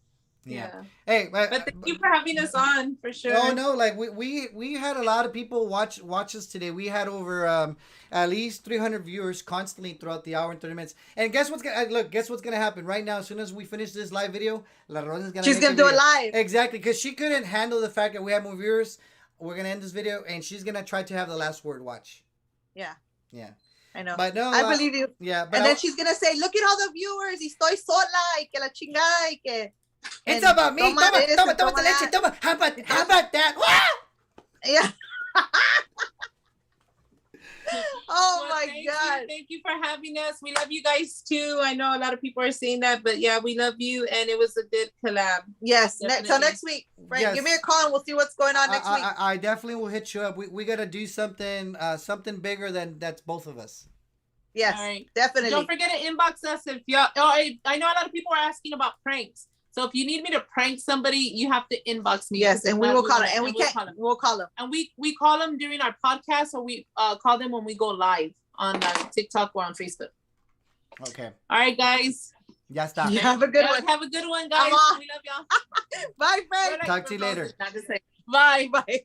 yeah. Hey, but thank you for having us on for sure. Oh no, like we had a lot of people watch us today. We had over at least 300 viewers constantly throughout the hour and 30 minutes. And guess what's gonna happen right now? As soon as we finish this live video, La Rosa's gonna do it live. Exactly, because she couldn't handle the fact that we have more viewers. we're gonna end this video, and she's gonna try to have the last word. Watch. Yeah. Yeah. I know. But no, I believe you. Yeah, but and then she's gonna say, "Look at all the viewers. Y estoy sola y que la chingada y que." It's about me. Toma, this toma, and toma, toma leche, that. toma. How about that? Yeah. Oh Well, my God. Thank you for having us. We love you guys too. I know a lot of people are saying that, but yeah, we love you, and it was a good collab. Yes. So next week, Frank, Yes. give me a call and we'll see what's going on next week. I definitely will hit you up. We gotta do something bigger than that's both of us. Yes, All right. definitely. Don't forget to inbox us if y'all. Oh, I know a lot of people are asking about pranks. So if you need me to prank somebody, you have to inbox me. Yes, and we will call them. And we'll call them. And we call them during our podcast, or we call them when we go live on TikTok or on Facebook. Okay. All right, guys. Ya está. You have a good one. Have a good one, guys. Come on. We love y'all. Bye, Frank. Talk to you later. Not to say. Bye. Bye.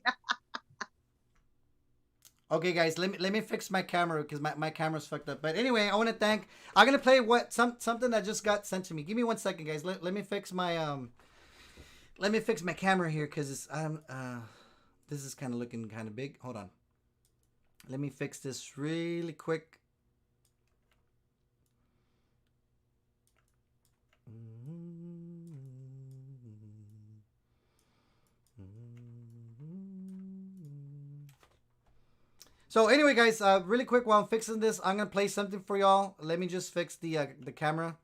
Okay, guys, let me fix my camera because my camera's fucked up. But anyway, I want to thank. I'm gonna play something that just got sent to me. Give me 1 second, guys. Let me fix my camera here because it's this is kind of looking kind of big. Hold on. Let me fix this really quick. So anyway, guys, really quick while I'm fixing this, I'm gonna play something for y'all. Let me just fix the camera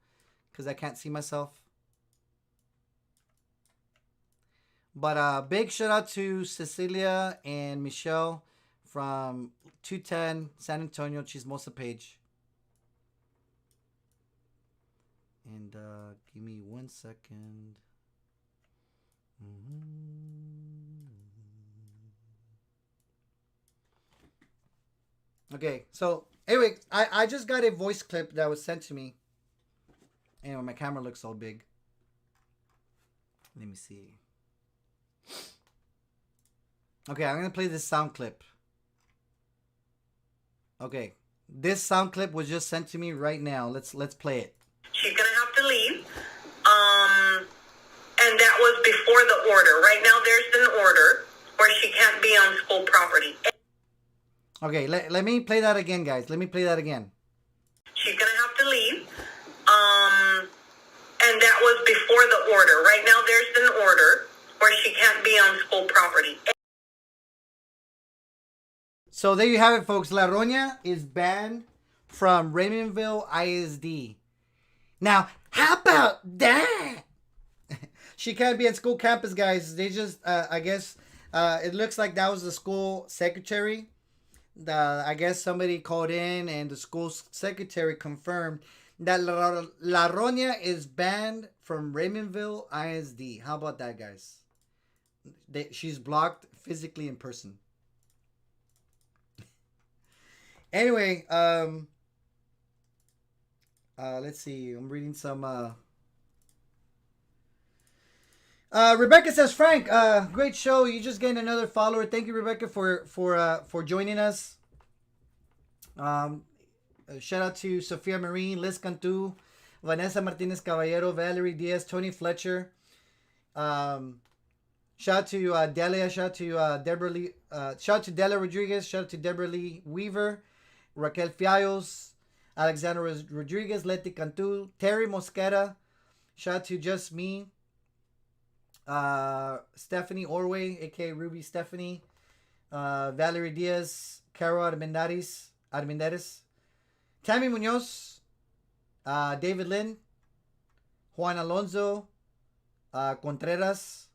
because I can't see myself. But big shout out to Cecilia and Michelle from 210 San Antonio, Chismosa Page. And give me 1 second. Okay, so anyway, I just got a voice clip that was sent to me. Anyway, my camera looks all big. Let me see. Okay, I'm gonna play this sound clip. Okay, this sound clip was just sent to me right now. Let's play it. She's gonna have to leave. And that was before the order. Right now there's an order where she can't be on school property. Okay, let me play that again, guys. Let me play that again. She's gonna have to leave. And that was before the order. Right now there's an order where she can't be on school property. So there you have it, folks. La Roña is banned from Raymondville ISD. Now, how about that? She can't be at school campus, guys. They just, I guess, it looks like that was the school secretary. I guess somebody called in and the school secretary confirmed that La Roña is banned from Raymondville ISD. How about that, guys? She's blocked physically in person. Anyway, let's see. I'm reading some. Rebecca says, Frank, great show. You just gained another follower. Thank you, Rebecca, for joining us. Shout out to Sofia Marine, Liz Cantu, Vanessa Martinez Caballero, Valerie Diaz, Tony Fletcher. Shout out to Delia. Shout out to Deborah Lee. Shout out to Delia Rodriguez. Shout out to Deborah Lee Weaver, Raquel Fiallos, Alexandra Rodriguez, Leti Cantu, Terry Mosquera. Shout out to Just Me. Stephanie Orway, aka Ruby Stephanie, Valerie Diaz, Carol Armendariz, Tammy Munoz, David Lynn, Juan Alonso, Contreras,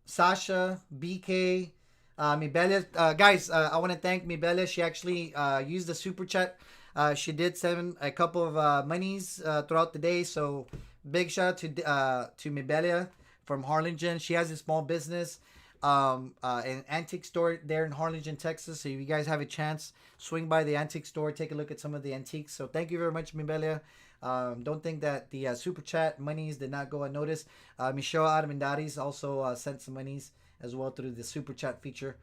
Sasha, BK, Mibelia. Guys, I want to thank Mibelia. She actually used the super chat. She did send a couple of monies throughout the day. So big shout out to Mibelia from Harlingen. She has a small business, an antique store there in Harlingen, Texas. So if you guys have a chance, swing by the antique store, take a look at some of the antiques. So thank you very much, Mibelia. Don't think that the super chat monies did not go unnoticed. Michelle Armendariz also sent some monies as well through the super chat feature.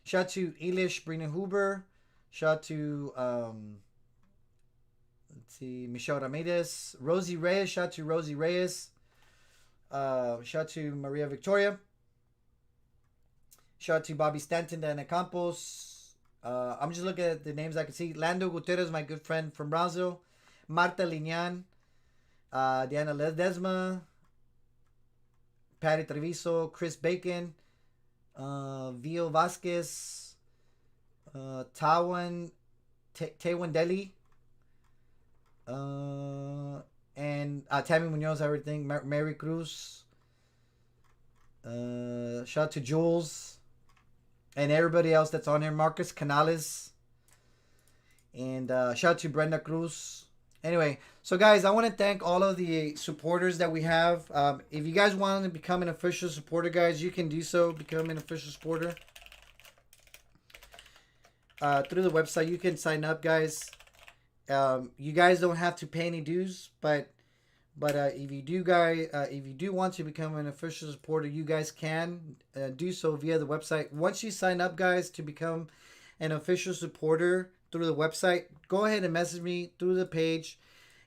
Shout out to Elish Brina Huber. Shout out to let's see, Michelle Ramirez, Rosie Reyes. Shout out to Rosie Reyes. Shout out to Maria Victoria. Shout out to Bobby Stanton, Diana Campos. I'm just looking at the names I can see. Lando Gutierrez, my good friend from Brazil. Marta Lignan. Diana Ledesma. Patty Treviso. Chris Bacon. Vio Vasquez. Tawan Deli. And Tammy Munoz, everything. Mary Cruz. Shout out to Jules. And everybody else that's on here. Marcus Canales. And shout out to Brenda Cruz. Anyway, so guys, I want to thank all of the supporters that we have. If you guys want to become an official supporter, guys, you can do so. Become an official supporter. Through the website, you can sign up, guys. You guys don't have to pay any dues, but if you do want to become an official supporter, you guys can do so via the website. Once you sign up, guys, to become an official supporter through the website, go ahead and message me through the page,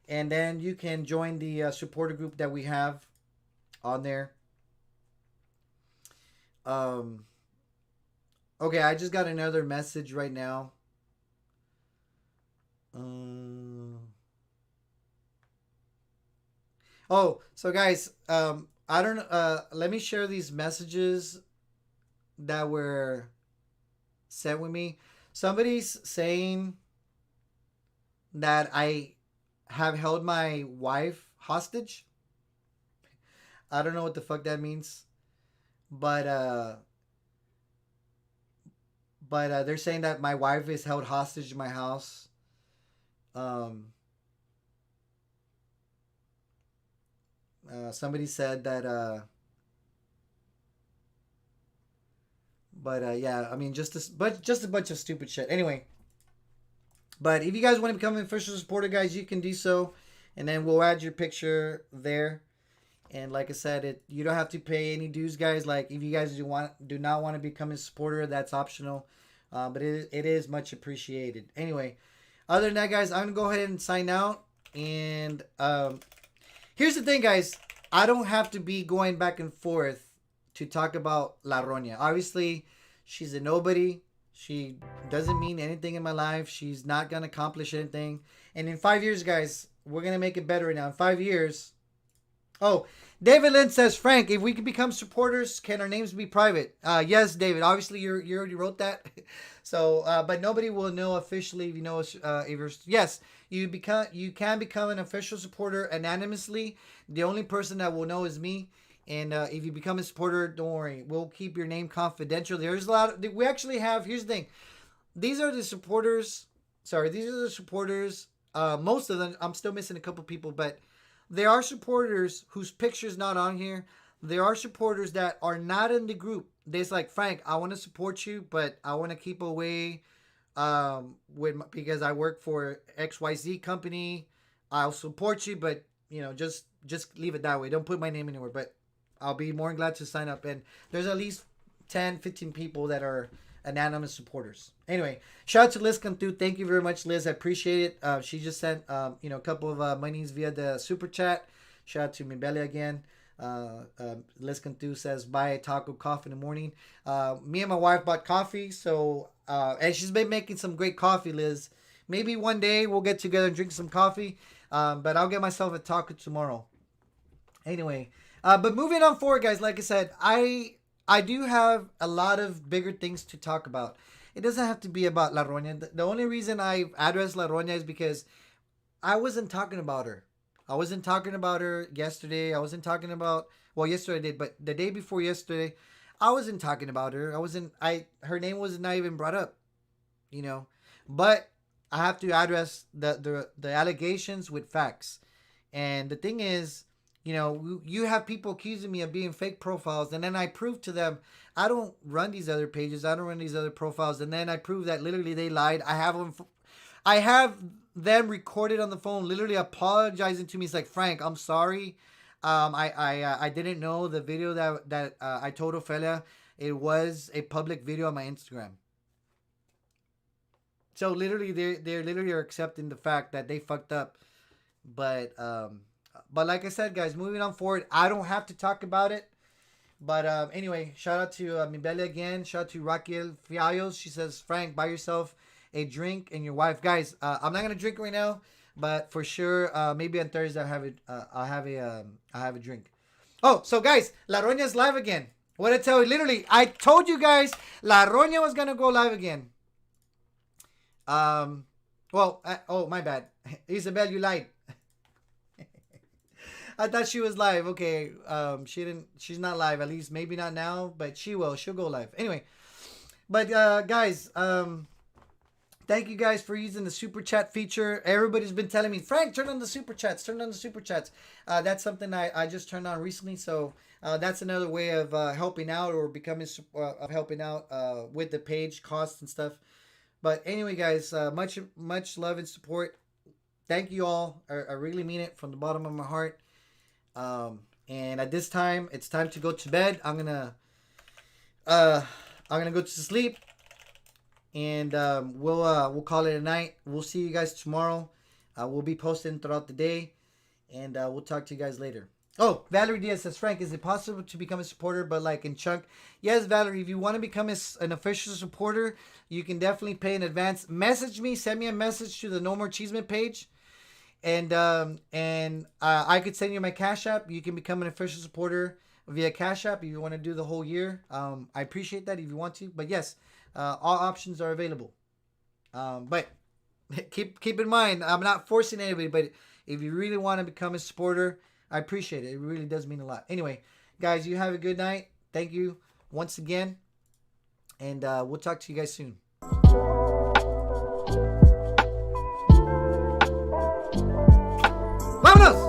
and then you can join the supporter group that we have on there. Okay, I just got another message right now. Oh, so guys, I don't let me share these messages that were sent with me. Somebody's saying that I have held my wife hostage. I don't know what the fuck that means. But they're saying that my wife is held hostage in my house. Somebody said that yeah, I mean just a bunch of stupid shit. Anyway, but if you guys want to become an official supporter, guys, you can do so, and then we'll add your picture there. And like I said, you don't have to pay any dues, guys. Like if you guys do not want to become a supporter, that's optional, but it is much appreciated. Anyway, other than that, guys, I'm gonna go ahead and sign out. And here's the thing, guys. I don't have to be going back and forth to talk about La Roña. Obviously, she's a nobody. She doesn't mean anything in my life. She's not going to accomplish anything. And in 5 years, guys, we're going to make it better now. In 5 years. Oh, David Lynn says, Frank, if we can become supporters, can our names be private? Yes, David. Obviously, you already wrote that. So, but nobody will know officially if you know if you're... Yes, you can become an official supporter anonymously. The only person that will know is me. And if you become a supporter, don't worry. We'll keep your name confidential. There's a lot of... We actually have... Here's the thing. These are the supporters... Sorry, these are the supporters. Most of them... I'm still missing a couple people, but... There are supporters whose picture's not on here. There are supporters that are not in the group. They're like, Frank, I want to support you, but I want to keep away because I work for XYZ company. I'll support you, but just leave it that way. Don't put my name anywhere, but I'll be more than glad to sign up. And there's at least 10, 15 people that are anonymous supporters. Anyway, shout out to Liz Cantu. Thank you very much, Liz. I appreciate it. She just sent a couple of monies via the super chat. Shout out to Mibele again. Liz Cantu says, buy a taco coffee in the morning. Me and my wife bought coffee, so and she's been making some great coffee, Liz. Maybe one day we'll get together and drink some coffee. But I'll get myself a taco tomorrow. Anyway, but moving on forward, guys, like I said, I do have a lot of bigger things to talk about. It doesn't have to be about La Roña. The only reason I addressed La Roña is because I wasn't talking about her. I wasn't talking about her yesterday. I wasn't talking about... Well, yesterday I did, but the day before yesterday, I wasn't talking about her. Her name was not even brought up, But I have to address the allegations with facts. And the thing is... you have people accusing me of being fake profiles, and then I prove to them I don't run these other pages, I don't run these other profiles, and then I prove that literally they lied. I have them recorded on the phone, literally apologizing to me. It's like, Frank, I'm sorry. I didn't know the video that I told Ophelia it was a public video on my Instagram. So literally, they literally are accepting the fact that they fucked up. But like I said, guys, moving on forward, I don't have to talk about it. But anyway, shout out to Mibele again. Shout out to Raquel Fiallos. She says, Frank, buy yourself a drink and your wife. Guys, I'm not gonna drink right now, but for sure, maybe on Thursday I'll have a drink. Oh, so guys, La Roña's live again. What I tell you, literally, I told you guys La Roña was gonna go live again. Well, oh my bad, Isabel, you lied. I thought she was live. Okay, she's not live, at least maybe not now, but she will. She'll go live anyway. But guys, thank you guys for using the super chat feature. Everybody's been telling me, Frank, turn on the super chats. Turn on the super chats. That's something I just turned on recently. So that's another way of helping out or becoming of helping out with the page costs and stuff. But anyway, guys, much love and support. Thank you all. I really mean it from the bottom of my heart. And at this time, it's time to go to bed. I'm gonna go to sleep. And we'll call it a night. We'll see you guys tomorrow. We'll be posting throughout the day. And we'll talk to you guys later. Oh, Valerie Diaz says, Frank, is it possible to become a supporter, but like in chunk? Yes, Valerie, if you want to become an official supporter, you can definitely pay in advance. Message me, send me a message to the No More Cheeseman page. And I could send you my Cash App. You can become an official supporter via Cash App if you want to do the whole year. I appreciate that if you want to. But yes, all options are available. But keep in mind, I'm not forcing anybody. But if you really want to become a supporter, I appreciate it. It really does mean a lot. Anyway, guys, you have a good night. Thank you once again. And we'll talk to you guys soon. ¡Vámonos!